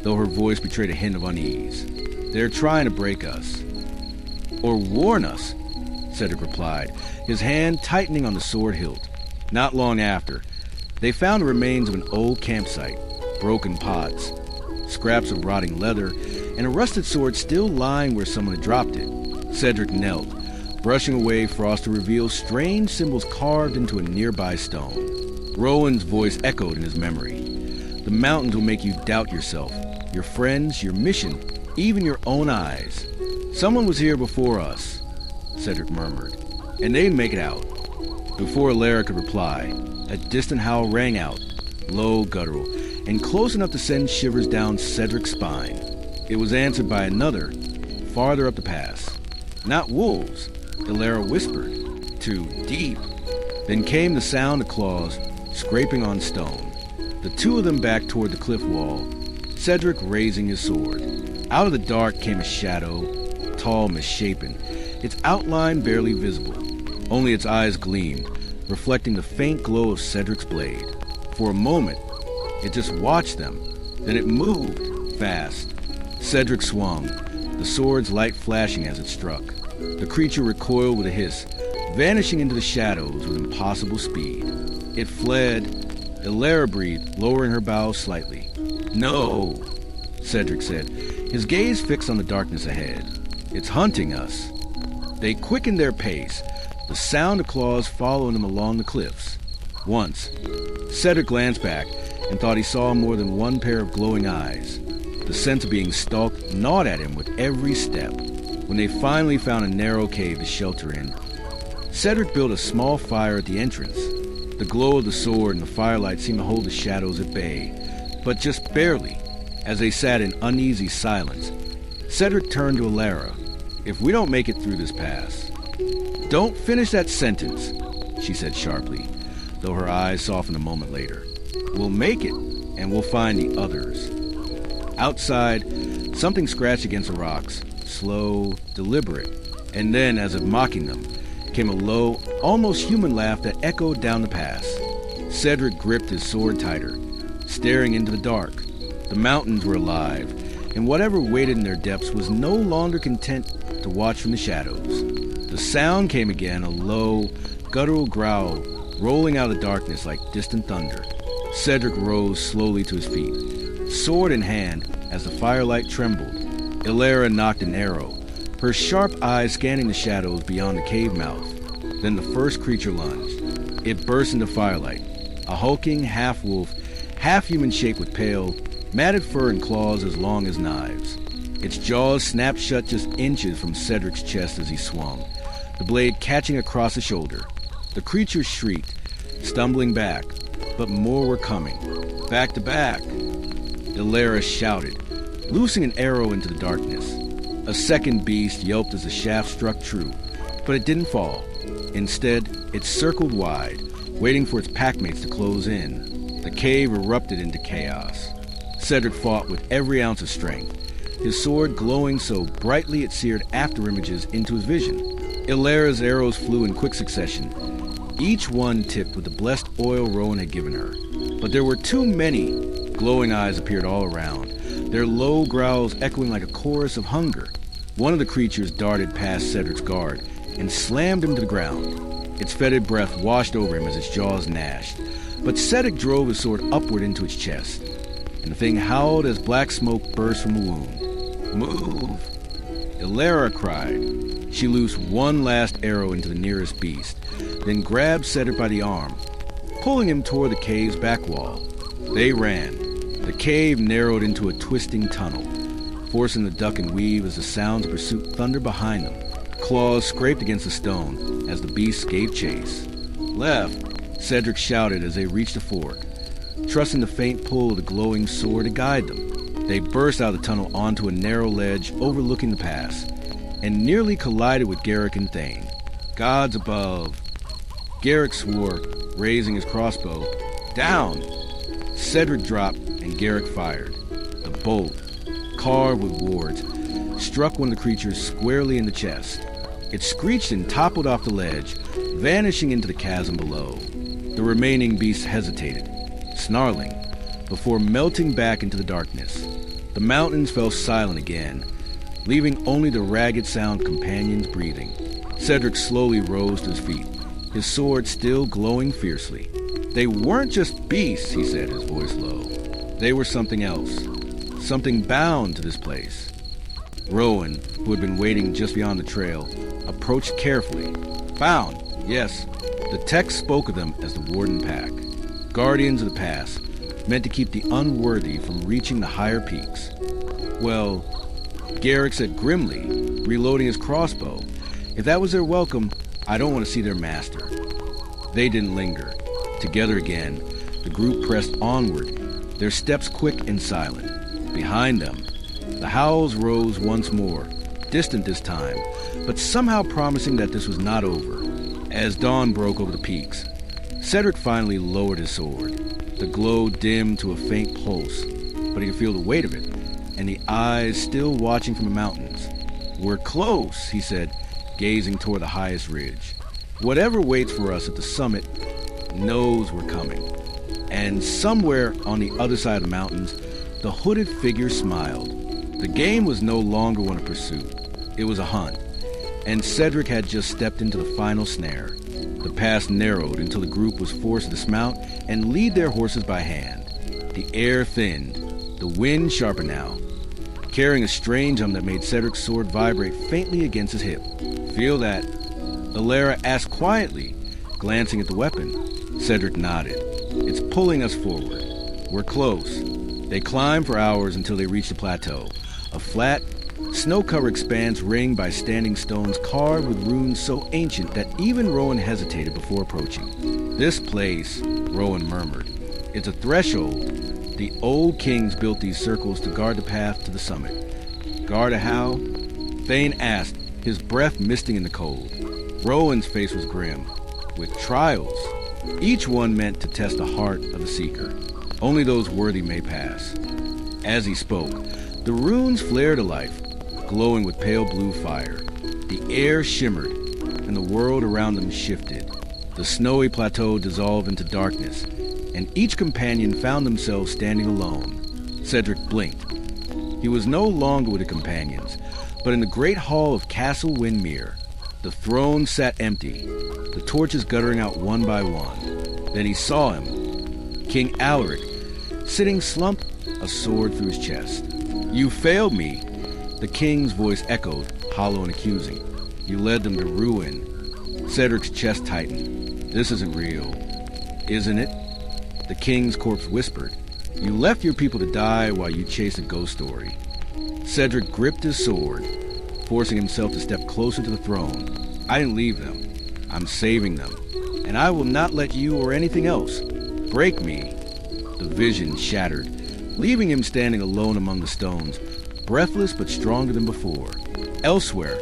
though her voice betrayed a hint of unease. They're trying to break us. Or warn us, Cedric replied, his hand tightening on the sword hilt. Not long after, they found the remains of an old campsite, broken pots, scraps of rotting leather, and a rusted sword still lying where someone had dropped it. Cedric knelt, brushing away frost to reveal strange symbols carved into a nearby stone. Rowan's voice echoed in his memory. The mountains will make you doubt yourself, your friends, your mission, even your own eyes. Someone was here before us, Cedric murmured, and they'd make it out. Before Elara could reply, a distant howl rang out, low, guttural, and close enough to send shivers down Cedric's spine. It was answered by another, farther up the pass. Not wolves, Elara whispered. Too deep. Then came the sound of claws scraping on stone. The two of them backed toward the cliff wall, Cedric raising his sword. Out of the dark came a shadow, tall, misshapen, its outline barely visible. Only its eyes gleamed, reflecting the faint glow of Cedric's blade. For a moment, it just watched them. Then it moved, fast. Cedric swung, the sword's light flashing as it struck. The creature recoiled with a hiss, vanishing into the shadows with impossible speed. It fled. Elara breathed, lowering her bow slightly. No, Cedric said, his gaze fixed on the darkness ahead. It's hunting us. They quickened their pace, the sound of claws following them along the cliffs. Once, Cedric glanced back and thought he saw more than one pair of glowing eyes. The sense of being stalked gnawed at him with every step. When they finally found a narrow cave to shelter in, Cedric built a small fire at the entrance. The glow of the sword and the firelight seemed to hold the shadows at bay, but just barely. As they sat in uneasy silence, Cedric turned to Elara. if we don't make it through this pass. Don't finish that sentence, she said sharply, though her eyes softened a moment later. We'll make it, and we'll find the others. Outside, something scratched against the rocks, slow, deliberate, and then, as if mocking them, came a low, almost human laugh that echoed down the pass. Cedric gripped his sword tighter, staring into the dark. The mountains were alive, and whatever waited in their depths was no longer content to watch from the shadows. The sound came again, a low, guttural growl rolling out of the darkness like distant thunder. Cedric rose slowly to his feet, sword in hand, as the firelight trembled. Eryndor nocked an arrow, her sharp eyes scanning the shadows beyond the cave mouth. Then the first creature lunged. It burst into firelight, a hulking half-wolf, half-human shape with pale, matted fur and claws as long as knives. Its jaws snapped shut just inches from Cedric's chest as he swung, the blade catching across the shoulder. The creature shrieked, stumbling back, but more were coming. Back to back. Eryndor shouted, loosing an arrow into the darkness. A second beast yelped as the shaft struck true, but it didn't fall. Instead, it circled wide, waiting for its packmates to close in. The cave erupted into chaos. Cedric fought with every ounce of strength, his sword glowing so brightly it seared after-images into his vision. Eryndor's arrows flew in quick succession, each one tipped with the blessed oil Rowan had given her. But there were too many. Glowing eyes appeared all around, their low growls echoing like a chorus of hunger. One of the creatures darted past Cedric's guard and slammed him to the ground. Its fetid breath washed over him as its jaws gnashed, but Cedric drove his sword upward into its chest, and the thing howled as black smoke burst from the wound. Move! Eryndor cried. She loosed one last arrow into the nearest beast, then grabbed Cedric by the arm, pulling him toward the cave's back wall. They ran. The cave narrowed into a twisting tunnel, forcing the duck and weave as the sounds of pursuit thundered behind them. Claws scraped against the stone as the beasts gave chase. Left, Cedric shouted as they reached a fork, trusting the faint pull of the glowing sword to guide them. They burst out of the tunnel onto a narrow ledge overlooking the pass, and nearly collided with Garrick and Thane. Gods above. Garrick swore, raising his crossbow. Down! Cedric dropped, and Garrick fired. The bolt, carved with wards, struck one of the creatures squarely in the chest. It screeched and toppled off the ledge, vanishing into the chasm below. The remaining beasts hesitated, snarling, before melting back into the darkness. The mountains fell silent again, leaving only the ragged sound companions breathing. Cedric slowly rose to his feet, his sword still glowing fiercely. They weren't just beasts, he said, his voice low. They were something else, something bound to this place. Rowan, who had been waiting just beyond the trail, approached carefully. Bound, yes. The text spoke of them as the Warden Pack, guardians of the pass, meant to keep the unworthy from reaching the higher peaks. Well, Garrick said grimly, reloading his crossbow, if that was their welcome, I don't want to see their master. They didn't linger. Together again, the group pressed onward, their steps quick and silent. Behind them, the howls rose once more, distant this time, but somehow promising that this was not over. As dawn broke over the peaks, Cedric finally lowered his sword. The glow dimmed to a faint pulse, but he could feel the weight of it, and the eyes still watching from the mountains. We're close, he said, gazing toward the highest ridge. Whatever waits for us at the summit knows we're coming. And somewhere on the other side of the mountains, the hooded figure smiled. The game was no longer one of pursuit. It was a hunt, and Cedric had just stepped into the final snare. The pass narrowed until the group was forced to dismount and lead their horses by hand. The air thinned, the wind sharper now, carrying a strange hum that made Cedric's sword vibrate faintly against his hip. Feel that? Eryndor asked quietly, glancing at the weapon. Cedric nodded. It's pulling us forward. We're close. They climbed for hours until they reached the plateau, a flat, snow-covered expanse ringed by standing stones carved with runes so ancient that even Rowan hesitated before approaching. This place, Rowan murmured, it's a threshold. The old kings built these circles to guard the path to the summit. Guard a how? Thane asked, his breath misting in the cold. Rowan's face was grim, with trials, each one meant to test the heart of the seeker. Only those worthy may pass. As he spoke, the runes flared to life, glowing with pale blue fire. The air shimmered, and the world around them shifted. The snowy plateau dissolved into darkness, and each companion found themselves standing alone. Cedric blinked. He was no longer with the companions, but in the great hall of Castle Windmere. The throne sat empty, the torches guttering out one by one. Then he saw him, King Alaric, sitting slumped, a sword through his chest. "You failed me," the king's voice echoed, hollow and accusing. "You led them to ruin." Cedric's chest tightened. "This isn't real, isn't it?" The king's corpse whispered. "You left your people to die while you chased a ghost story." Cedric gripped his sword, forcing himself to step closer to the throne. "I didn't leave them. I'm saving them. And I will not let you or anything else break me." The vision shattered, leaving him standing alone among the stones, breathless but stronger than before. Elsewhere,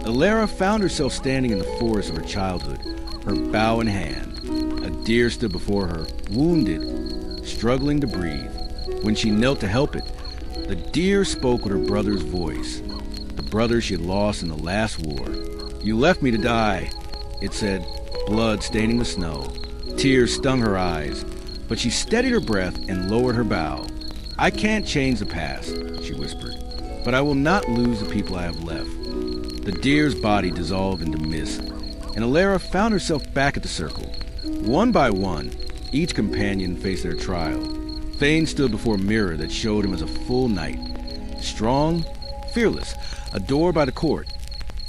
Elara found herself standing in the forest of her childhood, her bow in hand. A deer stood before her, wounded, struggling to breathe. When she knelt to help it, the deer spoke with her brother's voice, the brother she had lost in the last war. "You left me to die," it said, blood staining the snow. Tears stung her eyes, but she steadied her breath and lowered her bow. "I can't change the past," she whispered, "but I will not lose the people I have left." The deer's body dissolved into mist, and Elara found herself back at the circle. One by one, each companion faced their trial. Thane stood before a mirror that showed him as a full knight, strong, fearless, adored by the court,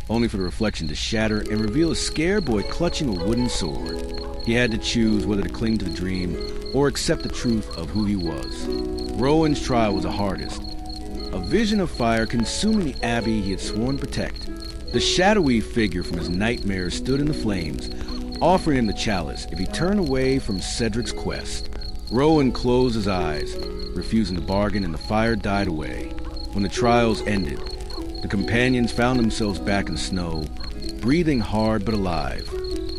only for the reflection to shatter and reveal a scared boy clutching a wooden sword. He had to choose whether to cling to the dream or accept the truth of who he was. Rowan's trial was the hardest, a vision of fire consuming the abbey he had sworn to protect. The shadowy figure from his nightmares stood in the flames, offering him the chalice if he turned away from Cedric's quest. Rowan closed his eyes, refusing to bargain, and the fire died away. When the trials ended, the companions found themselves back in the snow, breathing hard but alive.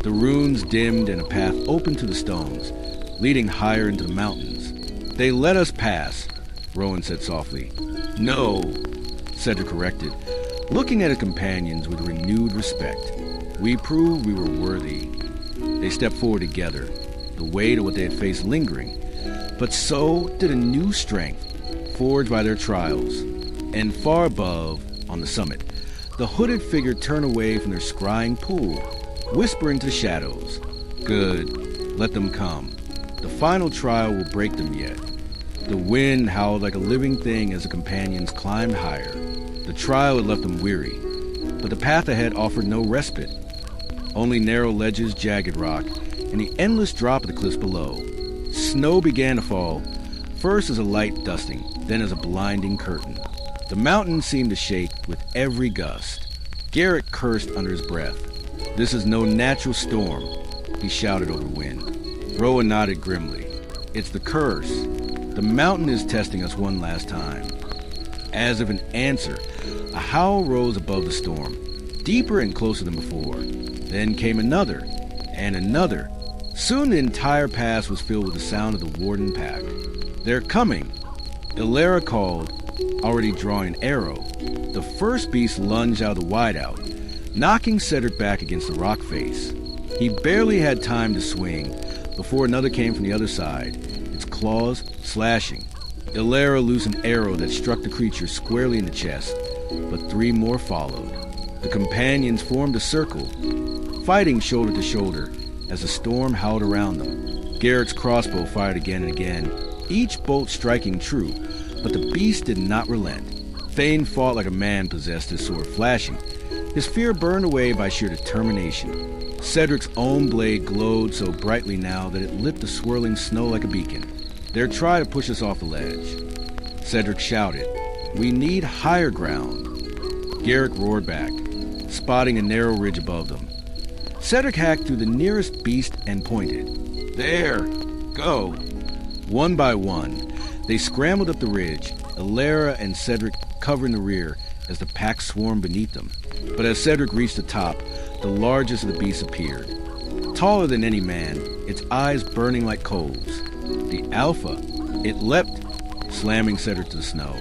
The runes dimmed and a path opened to the stones, leading higher into the mountains. "They let us pass," Rowan said softly. "No," Cedric corrected, looking at his companions with renewed respect. "We proved we were worthy." They stepped forward together, the weight of what they had faced lingering, but so did a new strength, forged by their trials. And far above, on the summit, the hooded figure turned away from their scrying pool, whispering to the shadows, "Good, let them come. The final trial will break them yet." The wind howled like a living thing as the companions climbed higher. The trial had left them weary, but the path ahead offered no respite. Only narrow ledges, jagged rock, and the endless drop of the cliffs below. Snow began to fall, first as a light dusting, then as a blinding curtain. The mountains seemed to shake with every gust. Garrett cursed under his breath. "This is no natural storm," he shouted over the wind. Rowan nodded grimly. "It's the curse. The mountain is testing us one last time." As if an answer, a howl rose above the storm, deeper and closer than before. Then came another, and another. Soon the entire pass was filled with the sound of the Warden pack. "They're coming!" Elara called, already drawing an arrow. The first beast lunged out of the wideout, knocking Cedric back against the rock face. He barely had time to swing before another came from the other side, its claws slashing. Elara loosed an arrow that struck the creature squarely in the chest, but 3 more followed. The companions formed a circle, fighting shoulder to shoulder as the storm howled around them. Garrett's crossbow fired again and again, each bolt striking true, but the beast did not relent. Thane fought like a man possessed, his sword flashing, his fear burned away by sheer determination. Cedric's own blade glowed so brightly now that it lit the swirling snow like a beacon. "They're trying to push us off the ledge." Cedric shouted, "We need higher ground." Garrett roared back, spotting a narrow ridge above them. Cedric hacked through the nearest beast and pointed. "There! Go!" One by one, they scrambled up the ridge, Elara and Cedric covering the rear as the pack swarmed beneath them. But as Cedric reached the top, the largest of the beasts appeared. Taller than any man, its eyes burning like coals. The Alpha, it leapt, slamming Cedric to the snow.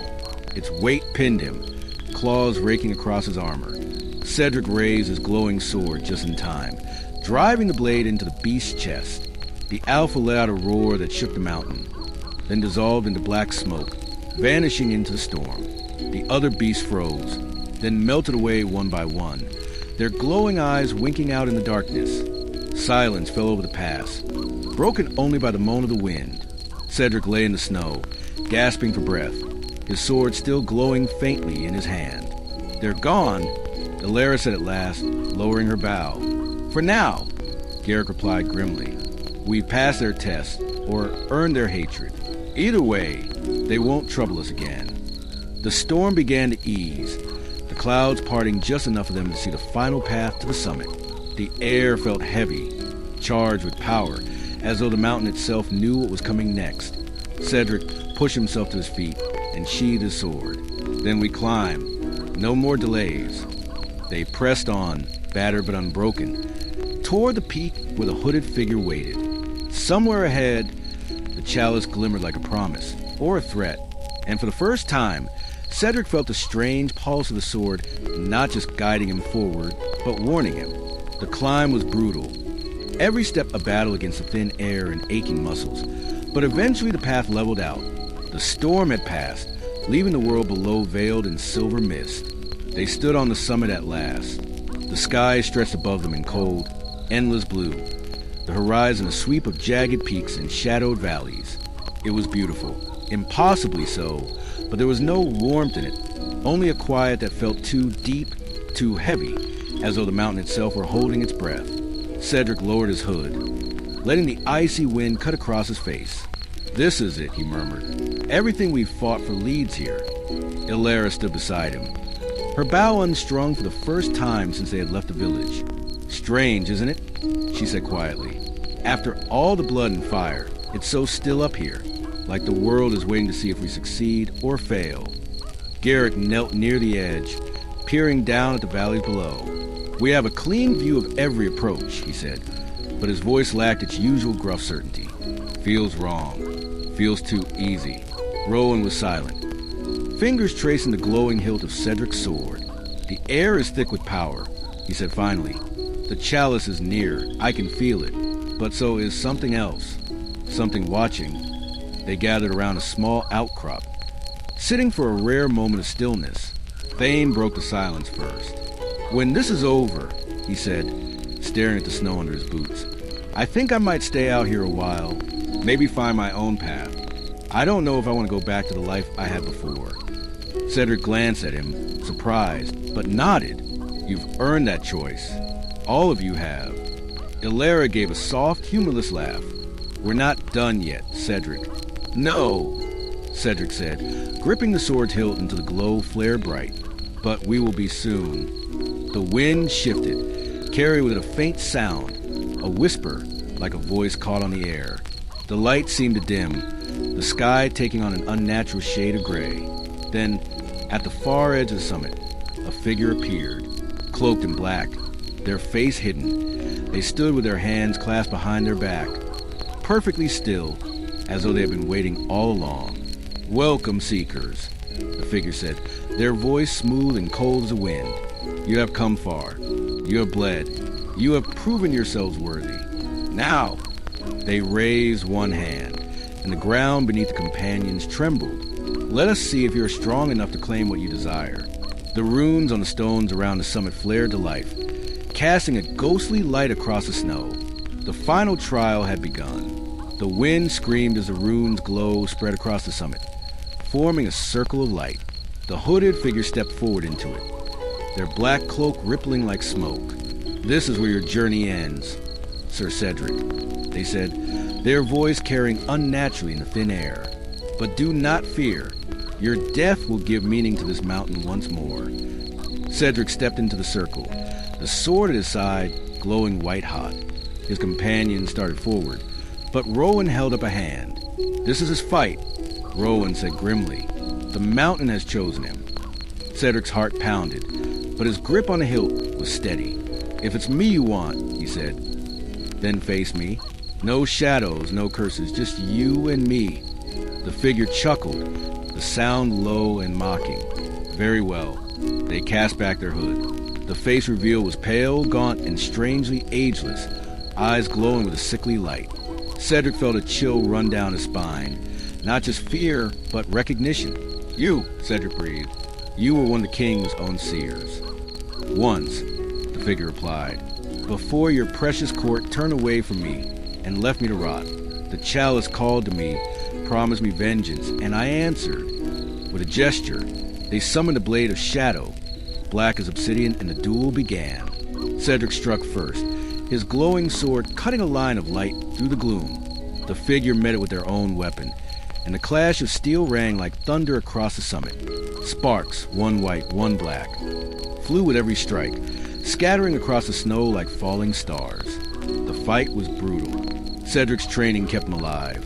Its weight pinned him, claws raking across his armor. Cedric raised his glowing sword just in time, driving the blade into the beast's chest. The Alpha let out a roar that shook the mountain, then dissolved into black smoke, vanishing into the storm. The other beasts froze, then melted away one by one, their glowing eyes winking out in the darkness. Silence fell over the pass, broken only by the moan of the wind. Cedric lay in the snow, gasping for breath, his sword still glowing faintly in his hand. "They're gone," Elara said at last, lowering her bow. "For now," Garrick replied grimly. "We've passed their test, or earned their hatred. Either way, they won't trouble us again." The storm began to ease, the clouds parting just enough for them to see the final path to the summit. The air felt heavy, charged with power, as though the mountain itself knew what was coming next. Cedric pushed himself to his feet and sheathed his sword. "Then we climb. No more delays." They pressed on, battered but unbroken, toward the peak where the hooded figure waited. Somewhere ahead, the chalice glimmered like a promise, or a threat, and for the first time, Cedric felt the strange pulse of the sword not just guiding him forward, but warning him. The climb was brutal, every step a battle against the thin air and aching muscles, but eventually the path leveled out. The storm had passed, leaving the world below veiled in silver mist. They stood on the summit at last. The sky stretched above them in cold, endless blue, the horizon a sweep of jagged peaks and shadowed valleys. It was beautiful, impossibly so, but there was no warmth in it, only a quiet that felt too deep, too heavy, as though the mountain itself were holding its breath. Cedric lowered his hood, letting the icy wind cut across his face. "This is it," he murmured. "Everything we've fought for leads here." Elara stood beside him, her bow unstrung for the first time since they had left the village. "Strange, isn't it?" she said quietly. "After all the blood and fire, it's so still up here, like the world is waiting to see if we succeed or fail." Garrick knelt near the edge, peering down at the valleys below. "We have a clean view of every approach," he said, but his voice lacked its usual gruff certainty. "Feels wrong. Feels too easy." Rowan was silent, fingers tracing the glowing hilt of Cedric's sword. "The air is thick with power," he said finally. "The chalice is near. I can feel it. But so is something else. Something watching." They gathered around a small outcrop, sitting for a rare moment of stillness. Thane broke the silence first. "When this is over," he said, staring at the snow under his boots, "I think I might stay out here a while, maybe find my own path. I don't know if I want to go back to the life I had before." Cedric glanced at him, surprised, but nodded. "You've earned that choice. All of you have." Elara gave a soft, humorless laugh. "We're not done yet, Cedric." "No," Cedric said, gripping the sword's hilt until the glow flared bright. "But we will be soon." The wind shifted, carrying with it a faint sound, a whisper like a voice caught on the air. The light seemed to dim, the sky taking on an unnatural shade of gray. Then, at the far edge of the summit, a figure appeared, cloaked in black, their face hidden. They stood with their hands clasped behind their back, perfectly still, as though they had been waiting all along. "Welcome, seekers," the figure said, their voice smooth and cold as a wind. "You have come far. You have bled. You have proven yourselves worthy. Now," they raised one hand, and the ground beneath the companions trembled. "Let us see if you are strong enough to claim what you desire." The runes on the stones around the summit flared to life, casting a ghostly light across the snow. The final trial had begun. The wind screamed as the runes' glow spread across the summit, forming a circle of light. The hooded figure stepped forward into it, their black cloak rippling like smoke. "This is where your journey ends, Sir Cedric," they said, their voice carrying unnaturally in the thin air. "But do not fear. Your death will give meaning to this mountain once more." Cedric stepped into the circle, the sword at his side glowing white-hot. His companions started forward, but Rowan held up a hand. "This is his fight," Rowan said grimly. "The mountain has chosen him." Cedric's heart pounded, but his grip on the hilt was steady. "If it's me you want," he said, "then face me. No shadows, no curses, just you and me." The figure chuckled, the sound low and mocking. "Very well." They cast back their hood. The face reveal was pale, gaunt, and strangely ageless, eyes glowing with a sickly light. Cedric felt a chill run down his spine. Not just fear, but recognition. "You," Cedric breathed. "You were one of the king's own seers." "Once," the figure replied, "before your precious court turned away from me and left me to rot. The chalice called to me, promised me vengeance, and I answered. With a gesture, they summoned a blade of shadow, black as obsidian, and the duel began. Cedric struck first, his glowing sword cutting a line of light through the gloom. The figure met it with their own weapon, and the clash of steel rang like thunder across the summit. Sparks, one white, one black, flew with every strike, scattering across the snow like falling stars. The fight was brutal. Cedric's training kept him alive,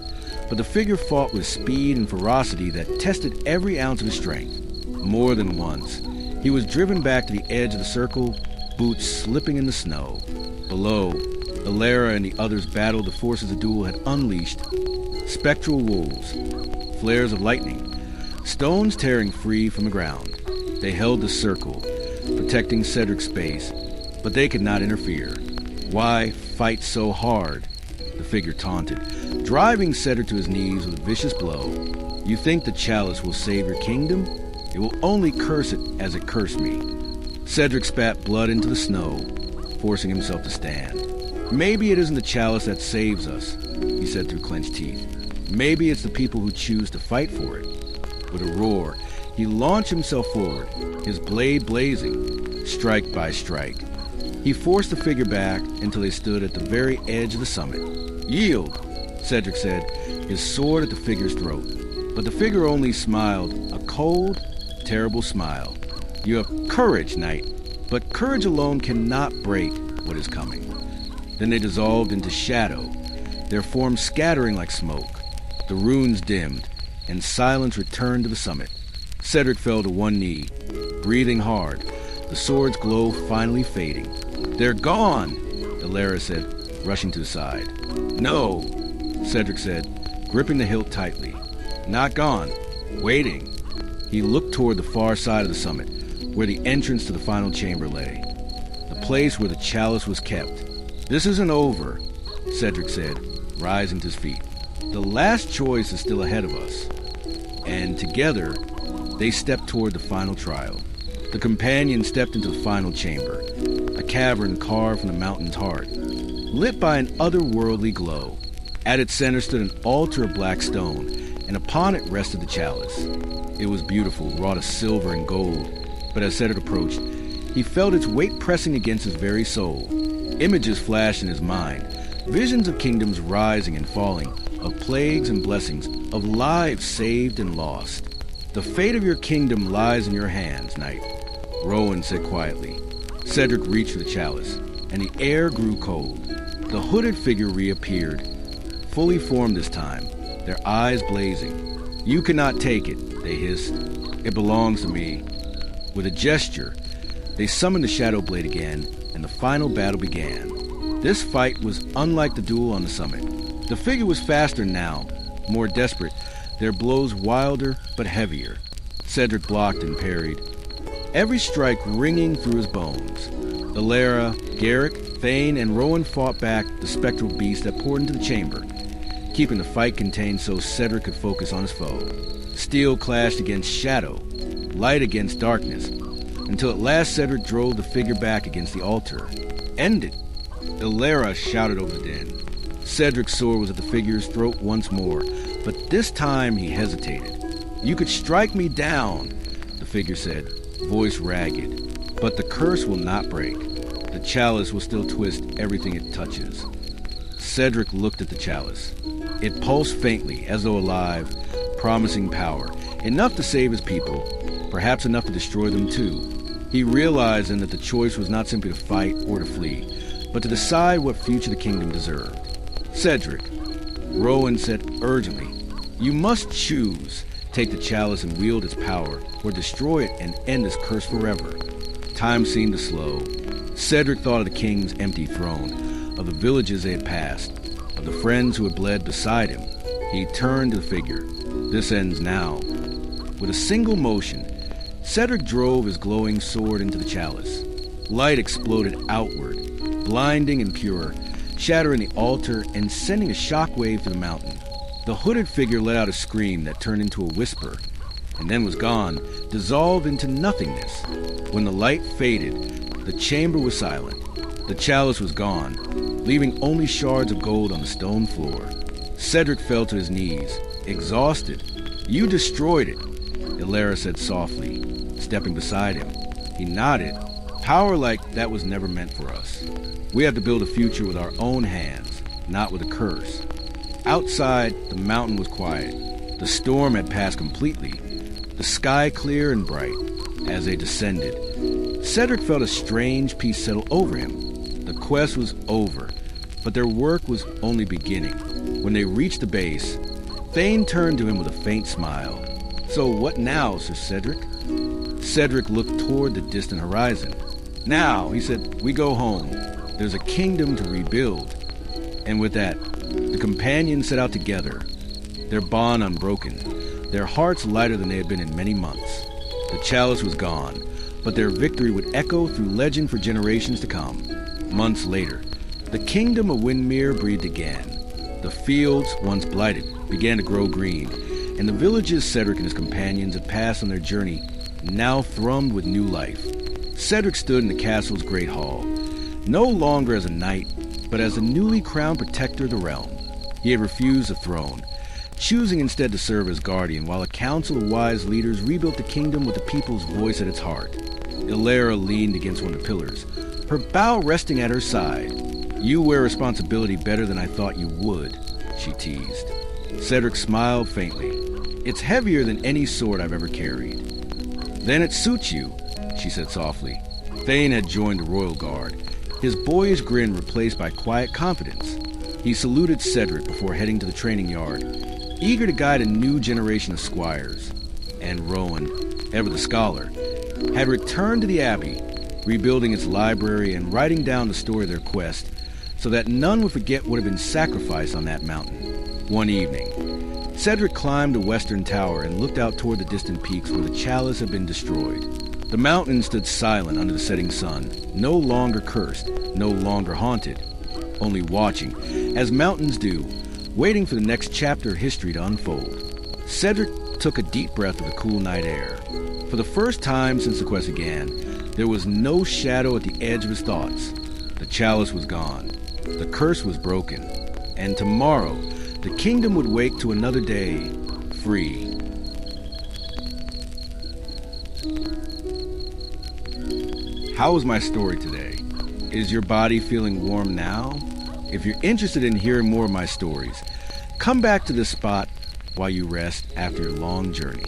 but the figure fought with speed and ferocity that tested every ounce of his strength. More than once, he was driven back to the edge of the circle, boots slipping in the snow. Below, Eryndor and the others battled the forces the duel had unleashed. Spectral wolves, flares of lightning, stones tearing free from the ground. They held the circle, protecting Cedric's space, but they could not interfere. "Why fight so hard?" the figure taunted, driving Cedric to his knees with a vicious blow. "You think the chalice will save your kingdom? It will only curse it as it cursed me." Cedric spat blood into the snow, forcing himself to stand. "Maybe it isn't the chalice that saves us," he said through clenched teeth. "Maybe it's the people who choose to fight for it." With a roar, he launched himself forward, his blade blazing, strike by strike. He forced the figure back until they stood at the very edge of the summit. "Yield," Cedric said, his sword at the figure's throat. But the figure only smiled, a cold, terrible smile. "You have courage, knight, but courage alone cannot break what is coming." Then they dissolved into shadow, their forms scattering like smoke. The runes dimmed, and silence returned to the summit. Cedric fell to one knee, breathing hard, the sword's glow finally fading. "They're gone," Eryndor said, rushing to his side. "No," Cedric said, gripping the hilt tightly. "Not gone. Waiting." He looked toward the far side of the summit, where the entrance to the final chamber lay, the place where the chalice was kept. "This isn't over," Cedric said, rising to his feet. "The last choice is still ahead of us." And together, they stepped toward the final trial. The companions stepped into the final chamber, a cavern carved from the mountain's heart, lit by an otherworldly glow. At its center stood an altar of black stone, and upon it rested the chalice. It was beautiful, wrought of silver and gold, but as Cedric approached, he felt its weight pressing against his very soul. Images flashed in his mind, visions of kingdoms rising and falling, of plagues and blessings, of lives saved and lost. "The fate of your kingdom lies in your hands, knight," Rowan said quietly. Cedric reached for the chalice, and the air grew cold. The hooded figure reappeared, fully formed this time, their eyes blazing. "You cannot take it," they hissed. "It belongs to me." With a gesture, they summoned the Shadow Blade again, and the final battle began. This fight was unlike the duel on the summit. The figure was faster now, more desperate, their blows wilder but heavier. Cedric blocked and parried, every strike ringing through his bones. Eryndor, Garrick, Thane, and Rowan fought back the spectral beast that poured into the chamber, keeping the fight contained so Cedric could focus on his foe. Steel clashed against shadow, light against darkness, until at last Cedric drove the figure back against the altar. "End it!" Eryndor shouted over the din. Cedric's sword was at the figure's throat once more, but this time he hesitated. "You could strike me down," the figure said, voice ragged, "but the curse will not break. The chalice will still twist everything it touches." Cedric looked at the chalice. It pulsed faintly, as though alive, promising power, enough to save his people, perhaps enough to destroy them too. He realized then that the choice was not simply to fight or to flee, but to decide what future the kingdom deserved. "Cedric," Rowan said urgently, "you must choose. Take the chalice and wield its power, or destroy it and end this curse forever." Time seemed to slow. Cedric thought of the king's empty throne, of the villages they had passed, of the friends who had bled beside him. He turned to the figure. This ends now. With a single motion, Cedric drove his glowing sword into the chalice. Light exploded outward, blinding and pure, shattering the altar and sending a shockwave to the mountain. The hooded figure let out a scream that turned into a whisper, and then was gone, dissolved into nothingness. When the light faded, the chamber was silent. The chalice was gone, leaving only shards of gold on the stone floor. Cedric fell to his knees, exhausted. "You destroyed it," Eryndor said softly, stepping beside him. He nodded. "Power like that was never meant for us. We have to build a future with our own hands, not with a curse." Outside, the mountain was quiet. The storm had passed completely, the sky clear and bright. As they descended, Cedric felt a strange peace settle over him. The quest was over, but their work was only beginning. When they reached the base, Thane turned to him with a faint smile. "So what now, Sir Cedric?" Cedric looked toward the distant horizon. "Now," he said, "we go home. There's a kingdom to rebuild." And with that, the companions set out together, their bond unbroken, their hearts lighter than they had been in many months. The chalice was gone, but their victory would echo through legend for generations to come. Months later, the kingdom of Windmere breathed again. The fields, once blighted, began to grow green, and the villages Cedric and his companions had passed on their journey now thrummed with new life. Cedric stood in the castle's great hall, no longer as a knight, but as the newly crowned protector of the realm. He had refused the throne, choosing instead to serve as guardian, while a council of wise leaders rebuilt the kingdom with the people's voice at its heart. Eryndor leaned against one of the pillars, her bow resting at her side. "You wear responsibility better than I thought you would," she teased. Cedric smiled faintly. "It's heavier than any sword I've ever carried." "Then it suits you," she said softly. Thane had joined the royal guard, his boyish grin replaced by quiet confidence. He saluted Cedric before heading to the training yard, eager to guide a new generation of squires. And Rowan, ever the scholar, had returned to the abbey, rebuilding its library and writing down the story of their quest so that none would forget what had been sacrificed on that mountain. One evening, Cedric climbed the western tower and looked out toward the distant peaks where the chalice had been destroyed. The mountain stood silent under the setting sun, no longer cursed, no longer haunted, only watching, as mountains do, waiting for the next chapter of history to unfold. Cedric took a deep breath of the cool night air. For the first time since the quest began, there was no shadow at the edge of his thoughts. The chalice was gone, the curse was broken, and tomorrow the kingdom would wake to another day, free. How was my story today? Is your body feeling warm now? If you're interested in hearing more of my stories, come back to this spot while you rest after your long journey.